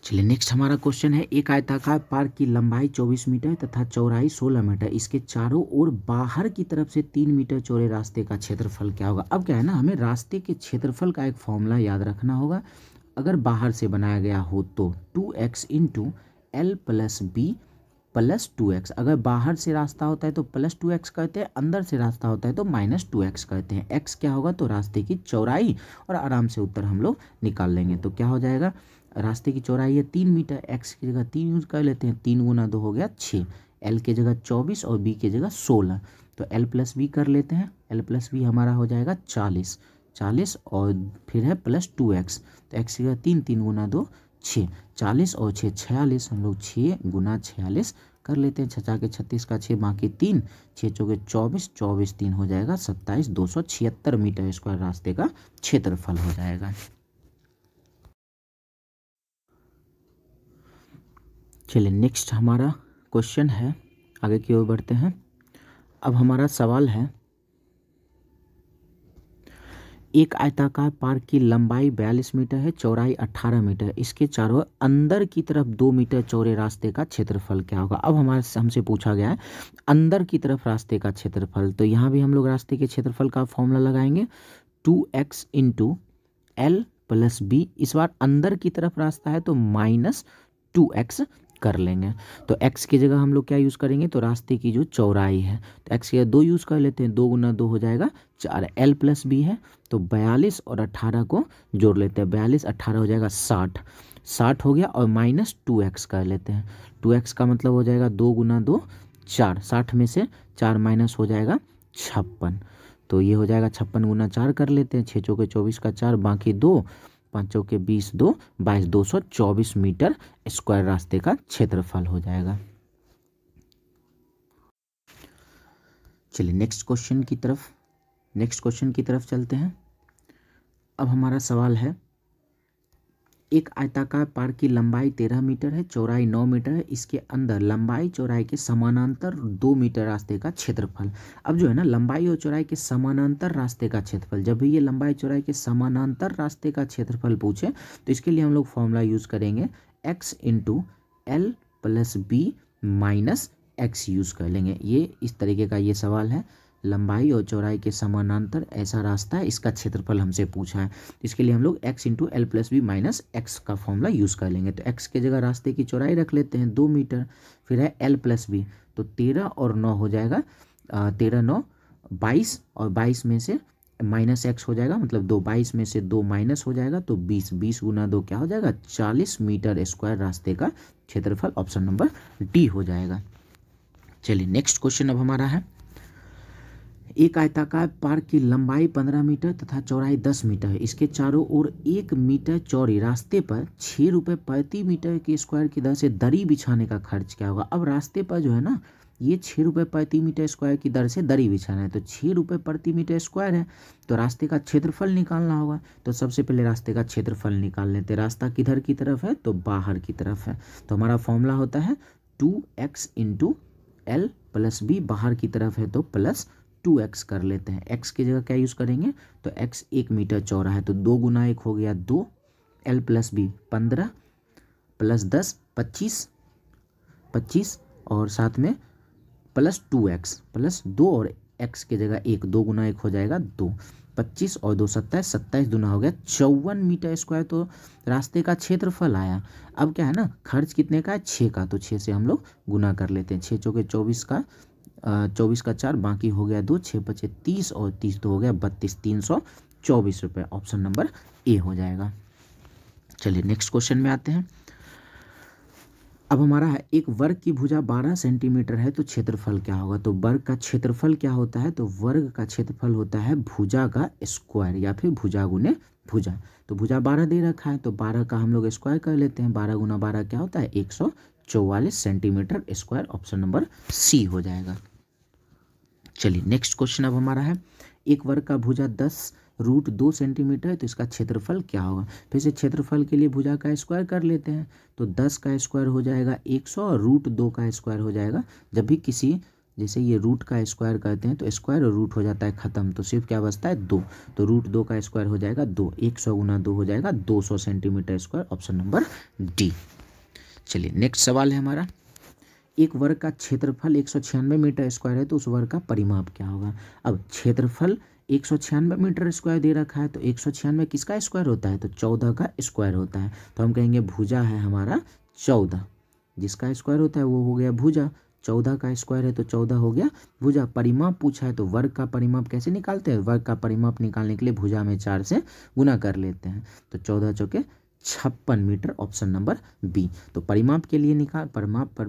चलिए नेक्स्ट हमारा क्वेश्चन है। एक आयताकार पार्क की लंबाई 24 मीटर तथा चौड़ाई 16 मीटर। इसके चारों ओर बाहर की तरफ से 3 मीटर चौड़े रास्ते का क्षेत्रफल क्या होगा। अब क्या है ना, हमें रास्ते के क्षेत्रफल का एक फॉर्मूला याद रखना होगा। अगर बाहर से बनाया गया हो तो 2x × L + B + 2x। अगर बाहर से रास्ता होता है तो +2x कहते हैं, अंदर से रास्ता होता है तो -2x कहते हैं। x क्या होगा तो रास्ते की चौड़ाई और आराम से उत्तर हम लोग निकाल लेंगे। तो क्या हो जाएगा, रास्ते की चौड़ाई है 3 मीटर, x की जगह 3 यूज कर लेते हैं। 3 × 2 हो गया 6, L की जगह 24 और B की जगह 16। तो L + B कर लेते हैं। L + B हमारा हो जाएगा 40 और फिर है +2x। तो x की जगह 3, 3 × 2 6, 40 और 6 46। हम लोग 6 × 46 कर लेते हैं। 6 के 36 का 6, बाकी 3, 6 चौके 24, 24 3 हो जाएगा 27। 276 मीटर स्क्वायर रास्ते का क्षेत्रफल हो जाएगा। चलिए नेक्स्ट हमारा क्वेश्चन है, आगे की ओर बढ़ते हैं। अब हमारा सवाल है, एक आयताकार पार्क की लंबाई 42 मीटर है, चौड़ाई 18 मीटर। इसके चारों अंदर की तरफ 2 मीटर चौड़े रास्ते का क्षेत्रफल क्या होगा। अब हमसे पूछा गया है अंदर की तरफ रास्ते का क्षेत्रफल। तो यहाँ भी हम लोग रास्ते के क्षेत्रफल का फॉर्मूला लगाएंगे 2x × L + B। इस बार अंदर की तरफ रास्ता है तो -2x कर लेंगे। तो x की जगह हम लोग क्या यूज़ करेंगे तो रास्ते की जो चौड़ाई है तो x की जगह 2 यूज़ कर लेते हैं। 2 × 2 हो जाएगा 4। L + B है तो 42 और 18 को जोड़ लेते हैं। 42 18 हो जाएगा 60। 60 हो गया और -2x कर लेते हैं। 2x का मतलब हो जाएगा 2 × 2 4। 60 में से 4 माइनस हो जाएगा 56। तो ये हो जाएगा 56 × 4 कर लेते हैं। 6 चौके 24 का 4, बाकी 2, 5 चौके 20 2 22 224 मीटर स्क्वायर रास्ते का क्षेत्रफल हो जाएगा। चलिए नेक्स्ट क्वेश्चन की तरफ चलते हैं। अब हमारा सवाल है, एक आयताकार पार्क की लंबाई 13 मीटर है, चौड़ाई 9 मीटर है। इसके अंदर लंबाई चौड़ाई के समानांतर 2 मीटर रास्ते का क्षेत्रफल। अब जो है ना, लंबाई और चौड़ाई के समानांतर रास्ते का क्षेत्रफल, जब भी ये लंबाई चौड़ाई के समानांतर रास्ते का क्षेत्रफल पूछे तो इसके लिए हम लोग फॉर्मूला यूज़ करेंगे x × L + B - x use कर लेंगे। ये इस तरीके का ये सवाल है, लंबाई और चौड़ाई के समानांतर ऐसा रास्ता है, इसका क्षेत्रफल हमसे पूछा है। इसके लिए हम लोग x × L + B - x का फॉर्मूला यूज़ कर लेंगे। तो x की जगह रास्ते की चौड़ाई रख लेते हैं 2 मीटर, फिर है L + B तो 13 और 9 हो जाएगा 13 9 22 और 22 में से -x हो जाएगा, मतलब 2, 22 में से 2 माइनस हो जाएगा तो 20। 20 × 2 क्या हो जाएगा 40 मीटर स्क्वायर रास्ते का क्षेत्रफल। ऑप्शन नंबर डी हो जाएगा। चलिए नेक्स्ट क्वेश्चन अब हमारा है, एक आयताकार पार्क की लंबाई 15 मीटर तथा चौड़ाई 10 मीटर है। इसके चारों ओर 1 मीटर चौड़ी रास्ते पर 6 रुपये प्रति मीटर के स्क्वायर की दर से दरी बिछाने का खर्च क्या होगा। अब रास्ते पर जो है ना, ये 6 रुपये प्रति मीटर स्क्वायर की दर से दरी बिछाना है। तो 6 रुपये प्रति मीटर स्क्वायर है तो रास्ते का क्षेत्रफल निकालना होगा। तो सबसे पहले रास्ते का क्षेत्रफल निकाल लेते हैं। रास्ता किधर की तरफ है तो बाहर की तरफ है। तो हमारा फॉर्मूला होता है 2x × L + B। बाहर की तरफ है तो +2x कर लेते हैं। x की जगह क्या यूज़ करेंगे तो x 1 मीटर चौड़ा है तो 2 × 1 हो गया 2, L + B 15 प्लस 10 25 25 और साथ में प्लस 2x प्लस 2 और x की जगह 1, 2 गुना 1 हो जाएगा 2, 25 और 2 27, 27 दूना हो गया 54 मीटर स्क्वायर। तो रास्ते का क्षेत्रफल आया। अब क्या है ना, खर्च कितने का है, 6 का, तो 6 से हम लोग गुना कर लेते हैं। 6 चौके 24 का 24 का 4, बाकी हो गया 2, 6 बचे 30 और 30 तो हो गया 32, 324 रुपये। ऑप्शन नंबर ए हो जाएगा। चलिए नेक्स्ट क्वेश्चन में आते हैं। अब हमारा है एक वर्ग की भुजा 12 सेंटीमीटर है तो क्षेत्रफल क्या होगा। तो वर्ग का क्षेत्रफल क्या होता है, तो वर्ग का क्षेत्रफल होता है भुजा का स्क्वायर या फिर भुजा गुने भुजा। तो भुजा 12 दे रखा है तो 12 का हम लोग स्क्वायर कर लेते हैं। 12 गुना 12 क्या होता है, 144 centimetre square. Option number C हो जाएगा। चलिए नेक्स्ट क्वेश्चन अब हमारा है एक वर्ग का भुजा 10√2 सेंटीमीटर है तो इसका क्षेत्रफल क्या होगा। फिर से क्षेत्रफल के लिए भुजा का स्क्वायर कर लेते हैं। तो 10 का स्क्वायर हो जाएगा 100 और √2 का स्क्वायर हो जाएगा। जब भी किसी जैसे ये रूट का स्क्वायर करते हैं तो स्क्वायर और रूट हो जाता है ख़त्म, तो सिर्फ क्या बचता है 2। तो √2 का स्क्वायर हो जाएगा 2, 100 गुना 2 हो जाएगा 200 centimetre square. Option number D. चलिए नेक्स्ट सवाल है हमारा एक वर्ग का क्षेत्रफल 196 मीटर स्क्वायर है तो उस वर्ग का परिमाप क्या होगा। अब क्षेत्रफल 196 मीटर स्क्वायर दे रखा है तो 196 किसका स्क्वायर होता है, तो 14 का स्क्वायर होता है। तो हम कहेंगे भुजा है हमारा 14, जिसका स्क्वायर होता है वो हो गया भुजा। 14 का स्क्वायर है तो 14 हो गया भुजा। परिमाप पूछा है तो वर्ग का परिमाप कैसे निकालते हैं, वर्ग का परिमाप निकालने के लिए भुजा में 4 से गुना कर लेते हैं। तो 14 चौके 56 मीटर। Option number B. तो परिमाप के लिए निकाल परिमाप पर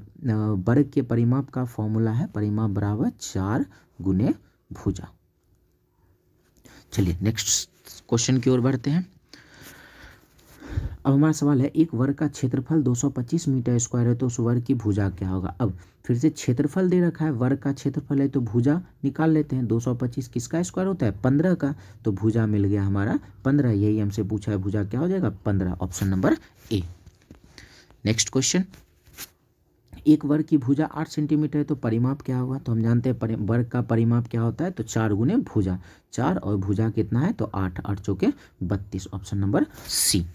वर्ग के परिमाप का फॉर्मूला है परिमाप बराबर 4 गुने भुजा। चलिए नेक्स्ट क्वेश्चन की ओर बढ़ते हैं। अब हमारा सवाल है एक वर्ग का क्षेत्रफल 225 मीटर स्क्वायर है तो उस वर्ग की भुजा क्या होगा। अब फिर से क्षेत्रफल दे रखा है, वर्ग का क्षेत्रफल है तो भुजा निकाल लेते हैं। 225 किसका स्क्वायर होता है, 15 का। तो भुजा मिल गया हमारा 15, यही हमसे पूछा है भुजा क्या हो जाएगा 15। Option number A. Next question एक वर्ग की भुजा 8 सेंटीमीटर है तो परिमाप क्या होगा। तो हम जानते हैं वर्ग का परिमाप क्या होता है, तो 4 गुने भुजा। 4 और भुजा कितना है, तो 8, 8 चौके 32। Option number C.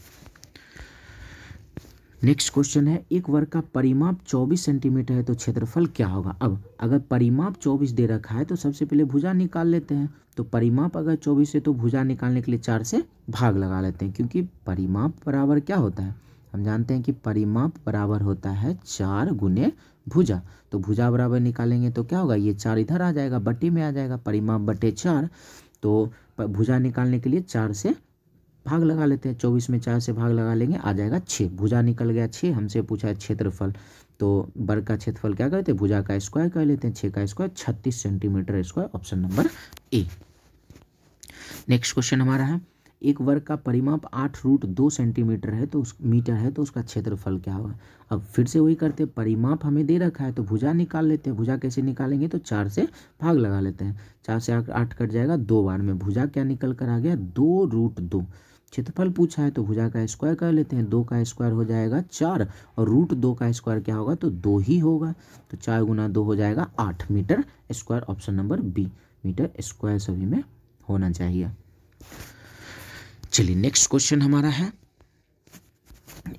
Next question है एक वर्ग का परिमाप 24 सेंटीमीटर है तो क्षेत्रफल क्या होगा। अब अगर परिमाप 24 दे रखा है तो सबसे पहले भुजा निकाल लेते हैं। तो परिमाप अगर 24 है तो भुजा निकालने के लिए 4 से भाग लगा लेते हैं, क्योंकि परिमाप बराबर क्या होता है, हम जानते हैं कि परिमाप बराबर होता है 4 गुने भुजा। तो भुजा बराबर निकालेंगे तो क्या होगा, ये 4 इधर आ जाएगा, बटे में आ जाएगा, परिमाप बटे 4। तो भुजा निकालने के लिए 4 से भाग लगा लेते हैं। 24 में 4 से भाग लगा लेंगे, आ जाएगा 6। भुजा निकल गया 6। हमसे पूछा है क्षेत्रफल, तो वर्ग का क्षेत्रफल क्या करते हैं, भुजा का स्क्वायर कर लेते हैं। 6 का square 36 centimetre square. Option number A. Next question हमारा है एक वर्ग का परिमाप 8√2 सेंटीमीटर है तो मीटर है तो उसका क्षेत्रफल क्या होगा। अब फिर से वही करते हैं, परिमाप हमें दे रखा है तो भुजा निकाल लेते हैं। भुजा कैसे निकालेंगे, तो 4 से भाग लगा लेते हैं। 4 से 8 कट जाएगा 2 बार में। भुजा क्या निकल कर आ गया 2√2। क्षेत्रफल पूछा है तो भुजा का स्क्वायर कर लेते हैं। 2 का स्क्वायर हो जाएगा 4 और √2 का स्क्वायर क्या होगा, तो 2 ही होगा। तो 4 गुना 2 हो जाएगा 8 metre square. Option number B, metre square सभी में होना चाहिए। चलिए नेक्स्ट क्वेश्चन हमारा है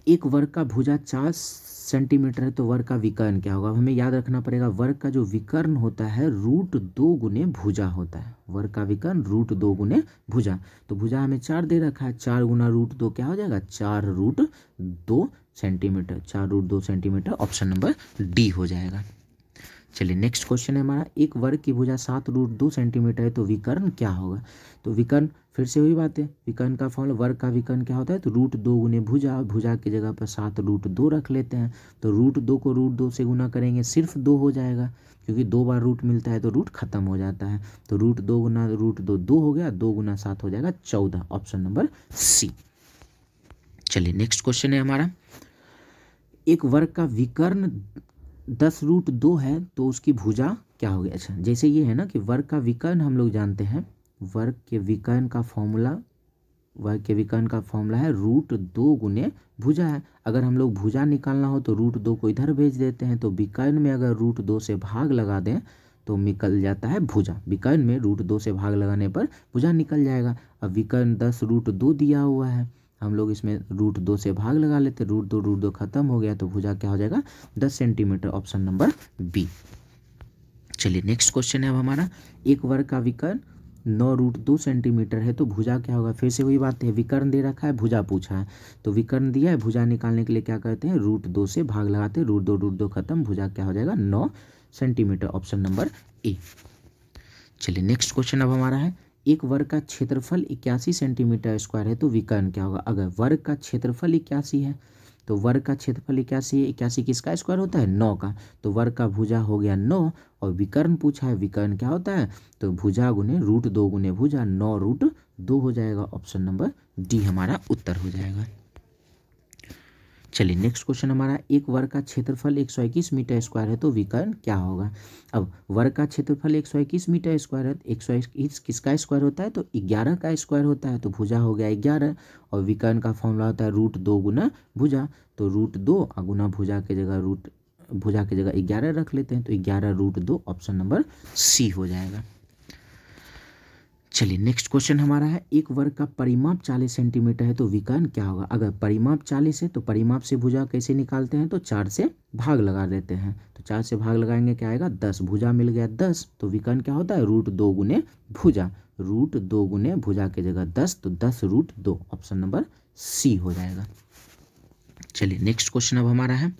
एक वर्ग का भुजा 4 सेंटीमीटर है तो वर्ग का विकर्ण क्या होगा। हमें याद रखना पड़ेगा वर्ग का जो विकर्ण होता है √2 गुने भुजा होता है। वर्ग का विकर्ण √2 गुने भुजा। तो भुजा हमें 4 दे रखा है, 4 गुना √2 क्या हो जाएगा 4√2 centimetre. 4√2 centimetre. Option number D हो जाएगा। चलिए नेक्स्ट क्वेश्चन है हमारा एक वर्ग की भुजा 7√2 सेंटीमीटर है तो विकर्ण क्या होगा। तो विकर्ण फिर से वही बात है, विकर्ण का फॉर्मूला वर्ग का विकर्ण क्या होता है, तो √2 गुने भुजा। भुजा की जगह पर 7√2 रख लेते हैं। तो √2 को √2 से गुना करेंगे सिर्फ 2 हो जाएगा, क्योंकि 2 बार रूट मिलता है तो रूट खत्म हो जाता है। तो √2 गुना √2 2 हो गया, 2 गुना 7 हो जाएगा 14। Option number C. चलिए नेक्स्ट क्वेश्चन है हमारा एक वर्ग का विकर्ण 10√2 है तो उसकी भुजा क्या होगी। अच्छा जैसे ये है ना कि वर्ग का विकर्ण हम लोग जानते हैं, वर्ग के विकर्ण का फॉर्मूला है √2 गुने भुजा है। अगर हम लोग भुजा निकालना हो तो √2 को इधर भेज देते हैं। तो विकर्ण में अगर √2 से भाग लगा दें तो निकल जाता है भुजा। विकर्ण में √2 से भाग लगाने पर भुजा निकल जाएगा। अब विकर्ण 10√2 दिया हुआ है, हम लोग इसमें √2 से भाग लगा लेते, √2 खत्म हो गया तो भुजा क्या हो जाएगा 10 सेंटीमीटर, ऑप्शन नंबर बी। चलिए नेक्स्ट क्वेश्चन है अब हमारा, एक वर्ग का विकर्ण 9√2 सेंटीमीटर है तो भुजा क्या होगा। फिर से वही बात है, विकर्ण दे रखा है, भुजा पूछा है, तो विकर्ण दिया है, भुजा निकालने के लिए क्या करते हैं √2 से भाग लगाते हैं, √2 खत्म, भुजा क्या हो जाएगा 9 सेंटीमीटर, ऑप्शन नंबर ए। चलिए नेक्स्ट क्वेश्चन अब हमारा है, एक वर्ग का क्षेत्रफल 81 सेंटीमीटर स्क्वायर है तो विकर्ण क्या होगा। अगर वर्ग का क्षेत्रफल 81 है तो वर्ग का क्षेत्रफल 81 है, 81 किसका स्क्वायर होता है 9 का, तो वर्ग का भुजा हो गया 9 और विकर्ण पूछा है, विकर्ण क्या होता है तो भुजा गुने √2 गुने भुजा 9√2 हो जाएगा, ऑप्शन नंबर डी हमारा उत्तर हो जाएगा। चलिए नेक्स्ट क्वेश्चन हमारा, एक वर्ग का क्षेत्रफल 121 मीटर स्क्वायर है तो विकर्ण क्या होगा। अब वर्ग का क्षेत्रफल 121 मीटर स्क्वायर है, 121 किसका स्क्वायर होता है तो 11 का स्क्वायर होता है, तो भुजा हो गया 11 और विकर्ण का फॉर्मूला होता है √2 गुना भुजा, तो √2 गुना भुजा के जगह 11 रख लेते हैं, तो 11√2, ऑप्शन नंबर सी हो जाएगा। चलिए नेक्स्ट क्वेश्चन हमारा है, एक वर्ग का परिमाप 40 सेंटीमीटर है तो विकर्ण क्या होगा। अगर परिमाप 40 है तो परिमाप से भुजा कैसे निकालते हैं तो 4 से भाग लगा देते हैं, तो 4 से भाग लगाएंगे क्या आएगा 10, भुजा मिल गया 10, तो विकर्ण क्या होता है √2 गुने भुजा, √2 गुने भुजा के जगह 10, तो 10√2, ऑप्शन नंबर सी हो जाएगा। चलिए नेक्स्ट क्वेश्चन अब हमारा है,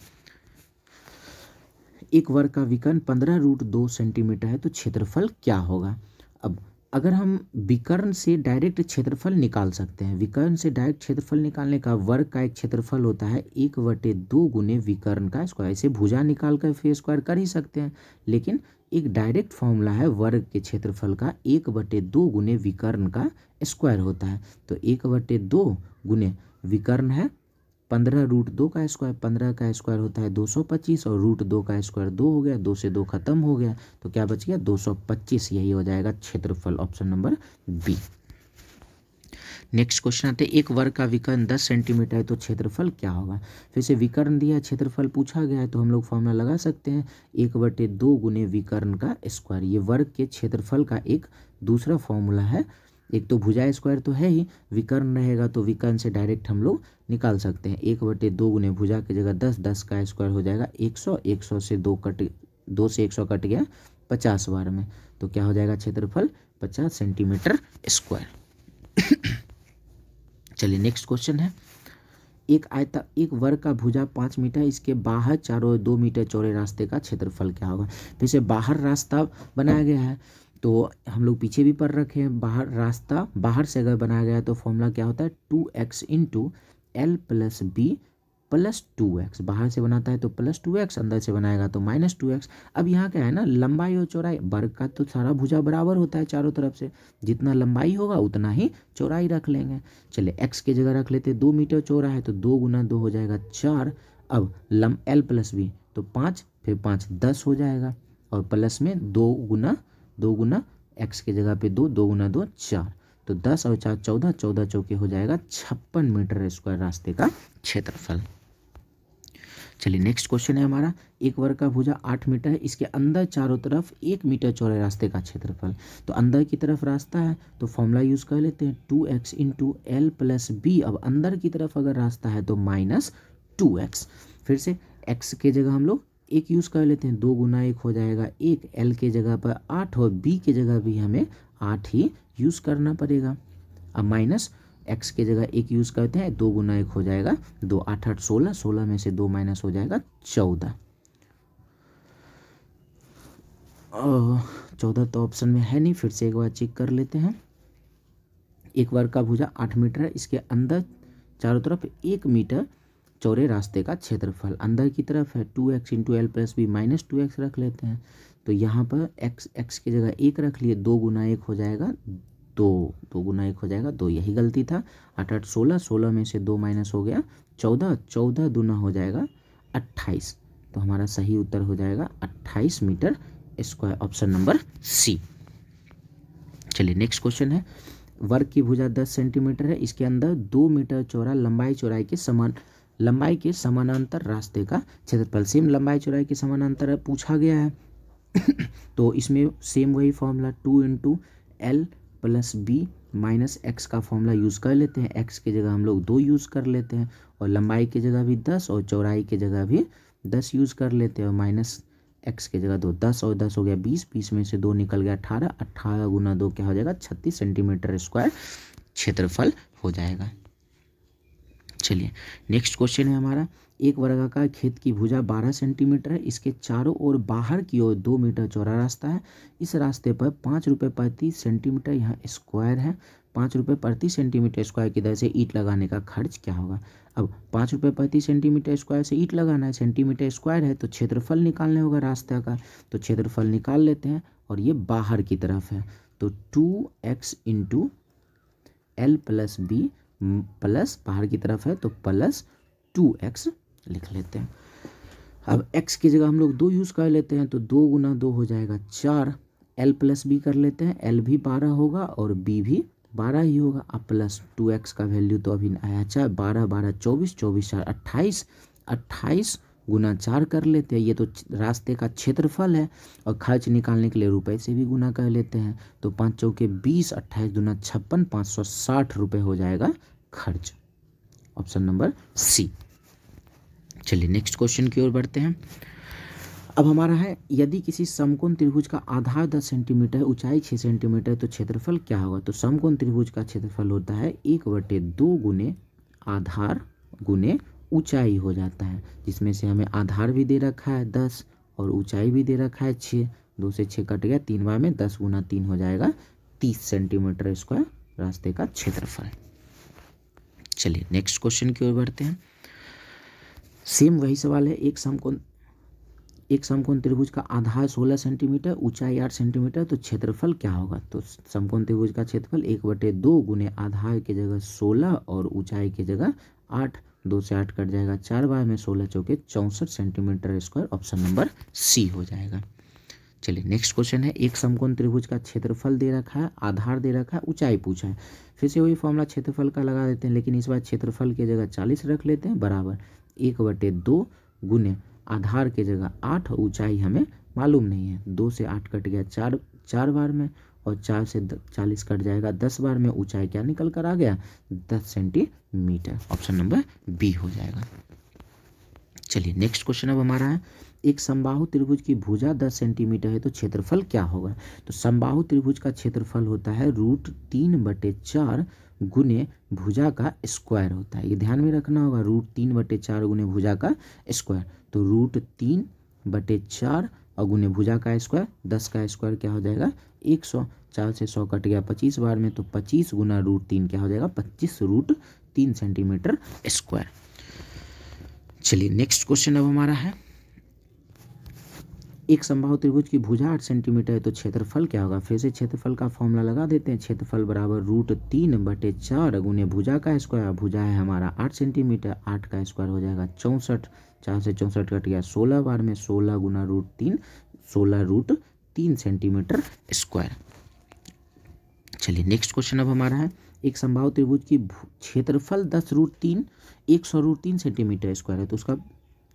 एक वर्ग का विकर्ण 15√2 सेंटीमीटर है तो क्षेत्रफल क्या होगा। अब अगर हम विकर्ण से डायरेक्ट क्षेत्रफल निकाल सकते हैं, विकर्ण से डायरेक्ट क्षेत्रफल निकालने का वर्ग का एक क्षेत्रफल होता है 1/2 गुने विकर्ण का स्क्वायर, ऐसे भुजा निकाल कर फिर स्क्वायर कर ही सकते हैं, लेकिन एक डायरेक्ट फॉर्मूला है वर्ग के क्षेत्रफल का 1/2 गुने विकर्ण का स्क्वायर होता है, तो 1/2 गुने विकर्ण है 15√2 का स्क्वायर, 15 का स्क्वायर होता है 225 और √2 का स्क्वायर 2 हो गया, 2 से 2 खत्म हो गया, तो क्या बच गया 225, यही हो जाएगा क्षेत्रफल, option number B. Next question आते हैं, एक वर्ग का विकर्ण 10 सेंटीमीटर है तो क्षेत्रफल क्या होगा। फिर से विकर्ण दिया है, क्षेत्रफल पूछा गया है, तो हम लोग फॉर्मूला लगा सकते हैं 1/2 गुने विकर्ण का स्क्वायर, ये वर्ग के क्षेत्रफल का एक दूसरा फॉर्मूला है, एक तो भुजा स्क्वायर तो है ही, विकर्ण रहेगा तो विकर्ण से डायरेक्ट हम लोग निकाल सकते हैं, 1/2 गुने भुजा की जगह 10, 10 का स्क्वायर हो जाएगा 100, 100 से 2 से 100 कट गया 50 बार में, तो क्या हो जाएगा क्षेत्रफल 50 सेंटीमीटर स्क्वायर। चलिए नेक्स्ट क्वेश्चन है, एक वर्ग का भुजा 5 मीटर, इसके बाहर चारों 2 मीटर चौड़े रास्ते का क्षेत्रफल क्या होगा। फिर से बाहर रास्ता बनाया गया है, तो हम लोग पीछे भी पढ़ रखे हैं, बाहर रास्ता बाहर से अगर बनाया गया है तो फॉर्मूला क्या होता है 2x × L + B + 2x, बाहर से बनाता है तो +2x, अंदर से बनाएगा तो -2x। अब यहाँ क्या है ना, लंबाई और चौड़ाई, वर्ग का तो सारा भुजा बराबर होता है चारों तरफ से, जितना लंबाई होगा उतना ही चौड़ाई रख लेंगे। चलिए x की जगह रख लेते, 2 मीटर चौड़ा है तो 2 × 2 हो जाएगा 4, अब L + B तो 5, फिर 5 10 हो जाएगा, और प्लस में 2 गुना x की जगह पे 2, 2 × 2 4, तो 10 और 4 14, 14 चौके हो जाएगा 56 मीटर स्क्वायर रास्ते का क्षेत्रफल। चलिए नेक्स्ट क्वेश्चन है हमारा, एक वर्ग का भुजा 8 मीटर है, इसके अंदर चारों तरफ 1 मीटर चौड़े रास्ते का क्षेत्रफल, तो अंदर की तरफ रास्ता है तो फॉर्मूला यूज़ कर लेते हैं 2x × L + B, अब अंदर की तरफ अगर रास्ता है तो -2x, फिर से x के जगह हम लोग 1 यूज़ कर लेते हैं, 2 × 1 हो जाएगा 1, L के जगह पर 8 और B के जगह भी हमें 8 ही यूज़ करना पड़ेगा। अब माइनस x के जगह 1 यूज़ करते हैं, 2 × 1 हो जाएगा 2, 8 8 16, 16 में से 2 माइनस हो जाएगा 14, 14 तो ऑप्शन में है नहीं, फिर से एक बार चेक कर लेते हैं। एक वर्ग का भुजा 8 मीटर है, इसके अंदर चारों तरफ 1 मीटर चौड़े रास्ते का क्षेत्रफल, अंदर की तरफ है 2x × L + B -2x रख लेते हैं, तो यहाँ पर x की जगह 1 रख लिए, 2 × 1 हो जाएगा 2, 2 × 1 हो जाएगा 2, यही गलती था, 8 8 16, 16 में से 2 माइनस हो गया 14, 14 दूना हो जाएगा 28, तो हमारा सही उत्तर हो जाएगा 28 metre square, option number C. चलिए नेक्स्ट क्वेश्चन है, वर्ग की भुजा 10 सेंटीमीटर है, इसके अंदर 2 मीटर चौड़ा लंबाई के समानांतर रास्ते का क्षेत्रफल, सेम लंबाई चौड़ाई के समानांतर पूछा गया है तो इसमें सेम वही formula 2 × L + B minus x का फॉर्मूला यूज़ कर लेते हैं। एक्स की जगह हम लोग 2 यूज़ कर लेते हैं और लंबाई की जगह भी 10 और चौड़ाई की जगह भी 10 यूज़ कर लेते हैं और माइनस एक्स की जगह 2, 10 और 10 हो गया 20, 20 में से 2 निकल गया 18, 18 गुना 2 क्या हो जाएगा 36 सेंटीमीटर स्क्वायर क्षेत्रफल हो जाएगा। चलिए नेक्स्ट क्वेश्चन है हमारा, एक वर्गाकार खेत की भुजा 12 सेंटीमीटर है, इसके चारों ओर बाहर की ओर 2 मीटर चौड़ा रास्ता है। इस रास्ते पर 5 रुपये प्रति सेंटीमीटर यहाँ स्क्वायर है, 5 रुपये प्रति सेंटीमीटर स्क्वायर की दर से ईंट लगाने का खर्च क्या होगा। अब 5 रुपये प्रति सेंटीमीटर स्क्वायर से ईंट लगाना है, सेंटीमीटर स्क्वायर है तो क्षेत्रफल निकालने होगा रास्ते का, तो क्षेत्रफल निकाल लेते हैं और ये बाहर की तरफ है तो 2x into L plus B plus बाहर की तरफ है तो प्लस 2x लिख लेते हैं। अब x की जगह हम लोग 2 यूज़ कर लेते हैं तो 2 गुना 2 हो जाएगा 4, L प्लस बी कर लेते हैं, L भी 12 होगा और b भी 12 ही होगा। अब प्लस 2x का वैल्यू तो अभी आया 4, 12 12 24, 24 4 28, 28 गुना 4 कर लेते हैं। ये तो रास्ते का क्षेत्रफल है और खर्च निकालने के लिए रुपए से भी गुना कर लेते हैं तो 5 चौके 20, 28 दूना 56, 560 रुपये हो जाएगा खर्च। Option number C. चलिए नेक्स्ट क्वेश्चन की ओर बढ़ते हैं। अब हमारा है, यदि किसी समकोण त्रिभुज का आधार 10 सेंटीमीटर ऊंचाई 6 सेंटीमीटर तो क्षेत्रफल क्या होगा। तो समकोण त्रिभुज का क्षेत्रफल होता है 1/2 गुने आधार गुने ऊंचाई हो जाता है, जिसमें से हमें आधार भी दे रखा है 10 और ऊंचाई भी दे रखा है 6, 2 से 6 कट गया, 3 बार में 10 गुना 3 हो जाएगा 30 सेंटीमीटर स्क्वायर रास्ते का क्षेत्रफल। चलिए नेक्स्ट क्वेश्चन की ओर बढ़ते हैं। सेम वही सवाल है, एक समकोण त्रिभुज का आधार 16 सेंटीमीटर ऊंचाई 8 सेंटीमीटर तो क्षेत्रफल क्या होगा। तो समकोण त्रिभुज का क्षेत्रफल 1/2 गुने आधार की जगह 16 और ऊंचाई की जगह 8, 2 से 8 कट जाएगा, 4 बार में 16 चौके 64 centimetre square. Option number C हो जाएगा। चलिए नेक्स्ट क्वेश्चन है, एक समकोण त्रिभुज का क्षेत्रफल दे रखा है, आधार दे रखा है, ऊंचाई पूछा है। फिर से वही फॉर्मूला क्षेत्रफल का लगा देते हैं, लेकिन इस बार क्षेत्रफल की जगह 40 रख लेते हैं बराबर 1/2 गुने आधार की जगह 8, ऊंचाई हमें मालूम नहीं है, 2 से 8 कट गया 4 बार में और 4 से 40 कट जाएगा 10 बार में, ऊंचाई क्या निकल कर आ गया 10 सेंटीमीटर। ऑप्शन नंबर बी हो जाएगा। चलिए नेक्स्ट क्वेश्चन अब हमारा है, एक समबाहु त्रिभुज की भुजा 10 सेंटीमीटर है तो क्षेत्रफल क्या होगा। तो समबाहु त्रिभुज का क्षेत्रफल होता है √3/4 गुने भुजा का स्क्वायर होता है, ये ध्यान में रखना होगा, √3/4 गुने भुजा का स्क्वायर। तो √3/4 और गुने भुजा का स्क्वायर, 10 का स्क्वायर क्या हो जाएगा 100, 4 से 100 कट गया 25 बार में तो 25 गुना √3 क्या हो जाएगा 25 √3 सेंटीमीटर स्क्वायर। चलिए नेक्स्ट क्वेश्चन अब हमारा है, एक समबाहु त्रिभुज की भुजा 8 सेंटीमीटर है तो क्षेत्रफल क्या होगा। फिर से क्षेत्रफल का फॉर्मूला लगा देते हैं, क्षेत्रफल बराबर √3/4 गुने भुजा का स्क्वायर, भुजा है हमारा 8 सेंटीमीटर, 8 का स्क्वायर हो जाएगा 64, 4 से 64 कट गया 16 बार में 16 गुना √3, 16 √3 सेंटीमीटर स्क्वायर। चलिए नेक्स्ट क्वेश्चन अब हमारा है, एक समबाहु त्रिभुज की क्षेत्रफल 10√3 100√3 सेंटीमीटर स्क्वायर है तो उसका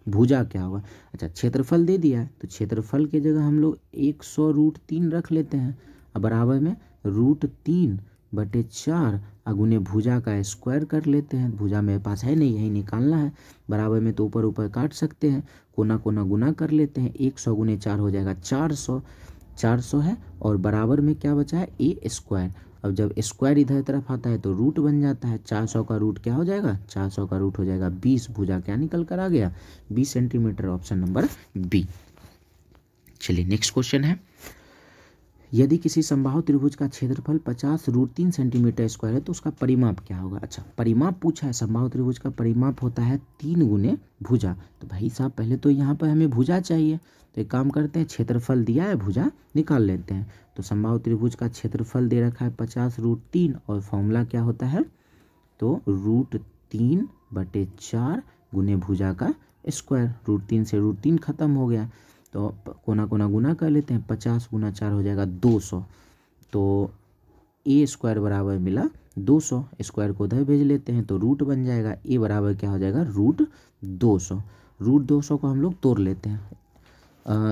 भुजा क्या होगा। अच्छा क्षेत्रफल दे दिया है तो क्षेत्रफल की जगह हम लोग 100√3 रख लेते हैं, अब बराबर में √3/4 गुने भुजा का स्क्वायर कर लेते हैं, भुजा मेरे पास है नहीं यही निकालना है, बराबर में तो ऊपर ऊपर काट सकते हैं, कोना कोना गुना कर लेते हैं, 100 गुने 4 हो जाएगा 400, 400 है और बराबर में क्या बचा है a स्क्वायर। अब जब स्क्वायर इधर तरफ आता है तो रूट बन जाता है, 400 का रूट क्या हो जाएगा 400 का रूट हो जाएगा 20, भुजा क्या निकल कर आ गया 20 सेंटीमीटर। Option number B. चलिए नेक्स्ट क्वेश्चन है, यदि किसी समबाहु त्रिभुज का क्षेत्रफल 50 √3 सेंटीमीटर स्क्वायर है तो उसका परिमाप क्या होगा। अच्छा परिमाप पूछा है, समबाहु त्रिभुज का परिमाप होता है 3 गुने भुजा। तो भाई साहब पहले तो यहाँ पर हमें भुजा चाहिए, तो एक काम करते हैं, क्षेत्रफल दिया है भुजा निकाल लेते हैं। तो समबाहु त्रिभुज का क्षेत्रफल दे रखा है 50 √3 और फॉर्मूला क्या होता है तो √3/4 गुने भुजा का स्क्वायर, √3 से √3 खत्म हो गया तो कोना कोना गुना कर लेते हैं, 50 गुना 4 हो जाएगा 200, तो a स्क्वायर बराबर मिला 200, स्क्वायर को उधर भेज लेते हैं तो रूट बन जाएगा, a बराबर क्या हो जाएगा √200, √200 को हम लोग तोड़ लेते हैं,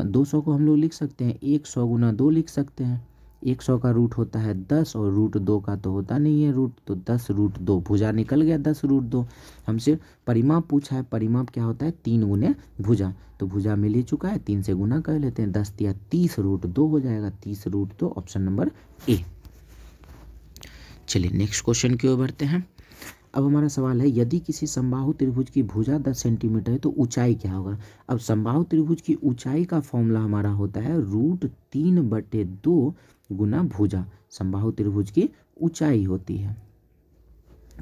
200 को हम लोग लिख सकते हैं 100 गुना 2 लिख सकते हैं, 100 का रूट होता है 10 और रूट 2 का तो होता नहीं है रूट, तो 10 रूट 2 भुजा निकल गया 10 रूट 2। हमसे परिमाप पूछा है, परिमाप क्या होता है 3 गुने भुजा, तो भुजा मिल ही चुका है 3 से गुना कर लेते हैं, 10 या 30 रूट 2 हो जाएगा, 30 रूट 2 ऑप्शन नंबर ए। चलिए नेक्स्ट क्वेश्चन की ओर बढ़ते हैं। अब हमारा सवाल है यदि किसी समबाहु त्रिभुज की भुजा 10 सेंटीमीटर है तो ऊंचाई क्या होगा। अब समबाहु त्रिभुज की ऊंचाई का फॉर्मूला हमारा होता है √3/2 गुना भुजा, समबाहु त्रिभुज की ऊंचाई होती है।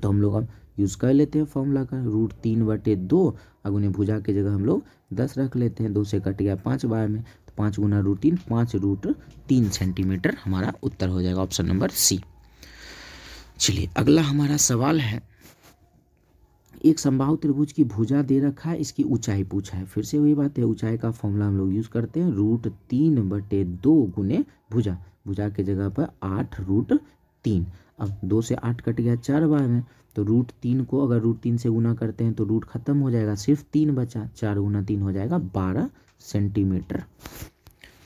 तो हम लोग अब यूज़ कर लेते हैं फॉर्मूला का, √3/2 गुने भुजा की जगह हम लोग 10 रख लेते हैं, 2 से कट गया 5 बार में, तो 5 गुना √3 5√3 सेंटीमीटर हमारा उत्तर हो जाएगा, ऑप्शन नंबर सी। चलिए अगला हमारा सवाल है, एक समबाहु त्रिभुज की भुजा दे रखा है, इसकी ऊंचाई पूछा है। फिर से वही बात है, ऊंचाई का फॉर्मूला हम लोग यूज़ करते हैं √3/2 गुने भुजा, भुजा की जगह पर 8√3। अब 2 से 8 कट गया 4 बार में, तो √3 को अगर √3 से गुना करते हैं तो रूट खत्म हो जाएगा, सिर्फ 3 बचा, 4 गुना 3 हो जाएगा 12 सेंटीमीटर,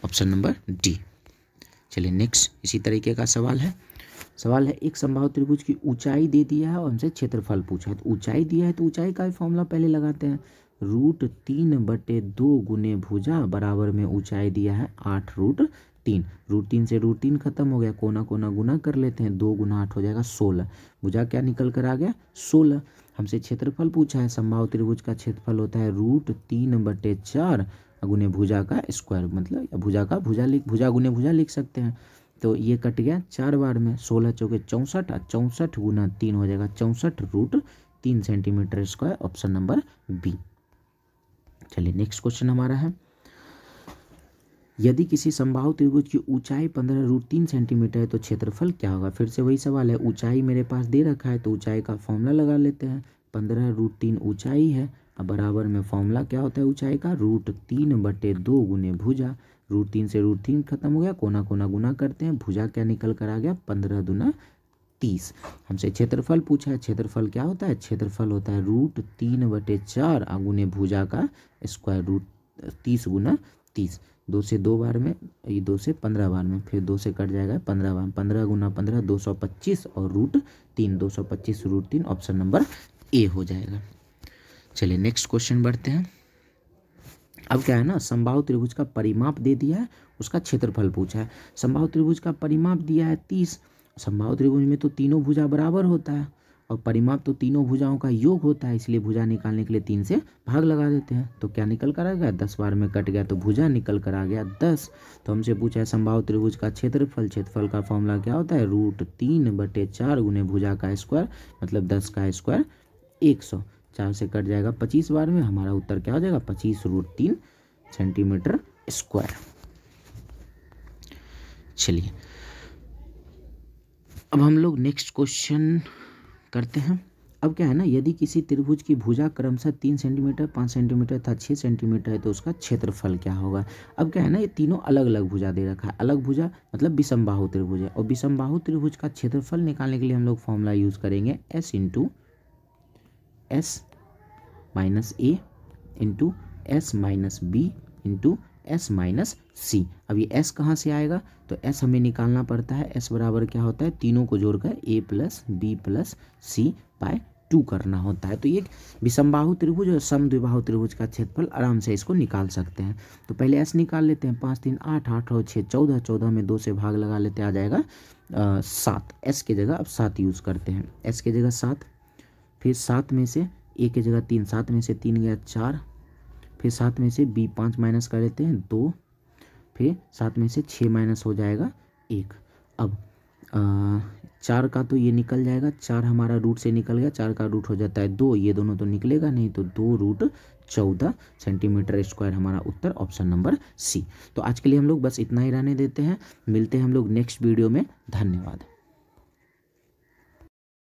ऑप्शन नंबर डी। चलिए नेक्स्ट इसी तरीके का सवाल है, एक समबाहु त्रिभुज की ऊंचाई दे दिया है और हमसे क्षेत्रफल पूछा है। तो ऊंचाई दिया है तो ऊंचाई का फॉर्मूला पहले लगाते हैं, √3/2 गुने भुजा बराबर में ऊंचाई दिया है 8√3, √3 से √3 खत्म हो गया, कोना कोना गुना कर लेते हैं, 2 गुना 8 हो जाएगा 16, भुजा क्या निकल कर आ गया 16। हमसे क्षेत्रफल पूछा है, समबाहु त्रिभुज का क्षेत्रफल होता है √3/4 गुने भुजा का स्क्वायर, मतलब भुजा गुने भुजा लिख सकते हैं। तो ये कट गया 4 बार में, 16 चौके 64, 64 गुना 3 हो जाएगा 64√3 centimetre square, option number B. चलिए नेक्स्ट क्वेश्चन हमारा है, यदि किसी समबाहु त्रिभुज की ऊंचाई 15√3 सेंटीमीटर है तो क्षेत्रफल क्या होगा। फिर से वही सवाल है, ऊंचाई मेरे पास दे रखा है तो ऊंचाई का फॉर्मूला लगा लेते हैं, 15√3 ऊंचाई है, अब बराबर में फॉर्मूला क्या होता है ऊंचाई का, √3/2 गुने भुजा, √3 से √3 खत्म हो गया, कोना कोना गुना करते हैं, भुजा क्या निकल कर आ गया 15 दूना 30। हमसे क्षेत्रफल पूछा है, क्षेत्रफल क्या होता है, क्षेत्रफल होता है √3/4 गुने भुजा का स्क्वायर, 30 गुना 30, 2 से 2 बार में, ये 2 से 15 बार में, फिर 2 से कट जाएगा 15 बार, 15 गुना 15 225 और √3 225 √3, ऑप्शन नंबर ए हो जाएगा। चलिए नेक्स्ट क्वेश्चन बढ़ते हैं। अब क्या है ना, समबाहु त्रिभुज का परिमाप दे दिया है, उसका क्षेत्रफल पूछा है। समबाहु त्रिभुज का परिमाप दिया है 30, समबाहु त्रिभुज में तो तीनों भुजा बराबर होता है और परिमाप तो तीनों भुजाओं का योग होता है, इसलिए भुजा निकालने के लिए 3 से भाग लगा देते हैं, तो क्या निकल कर आ गया 10 बार में कट गया, तो भुजा निकल कर आ गया 10। तो हमसे पूछा है समबाहु त्रिभुज का क्षेत्रफल, क्षेत्रफल का फॉर्मूला क्या होता है, √3/4 गुने भुजा का स्क्वायर, मतलब 10 का स्क्वायर 100, 4 से कट जाएगा 25 बार में, हमारा उत्तर क्या हो जाएगा 25√3 सेंटीमीटर स्क्वायर। चलिए अब हम लोग नेक्स्ट क्वेश्चन करते हैं। अब क्या है ना, यदि किसी त्रिभुज की भुजा क्रमशः 3 सेंटीमीटर 5 सेंटीमीटर तथा 6 सेंटीमीटर है तो उसका क्षेत्रफल क्या होगा। अब क्या है ना, ये तीनों अलग अलग भुजा दे रखा है, अलग भुजा मतलब विषमबाहु त्रिभुज है, और विषमबाहु त्रिभुज का क्षेत्रफल निकालने के लिए हम लोग फॉर्मूला यूज करेंगे S × S - A × S - B × S - C। अब ये S कहाँ से आएगा, तो S हमें निकालना पड़ता है, S बराबर क्या होता है, तीनों को जोड़कर A + B + C/2 करना होता है। तो ये विषमबाहु त्रिभुज और समद्विबाहु त्रिभुज का क्षेत्रफल आराम से इसको निकाल सकते हैं। तो पहले S निकाल लेते हैं, 5 3 8 8 और 6 14, 14 में 2 से भाग लगा लेते आ जाएगा 7, S की जगह अब 7 यूज़ करते हैं, S की जगह 7, फिर 7 में से A की जगह 3, 7 में से 3 गया 4, फिर 7 में से B 5 माइनस कर लेते हैं 2, फिर 7 में से 6 माइनस हो जाएगा 1। अब 4 का तो ये निकल जाएगा, 4 हमारा रूट से निकल गया, 4 का रूट हो जाता है 2, ये दोनों तो निकलेगा नहीं, तो 2√14 सेंटीमीटर स्क्वायर हमारा उत्तर, ऑप्शन नंबर सी। तो आज के लिए हम लोग बस इतना ही रहने देते हैं, मिलते हैं हम लोग नेक्स्ट वीडियो में, धन्यवाद।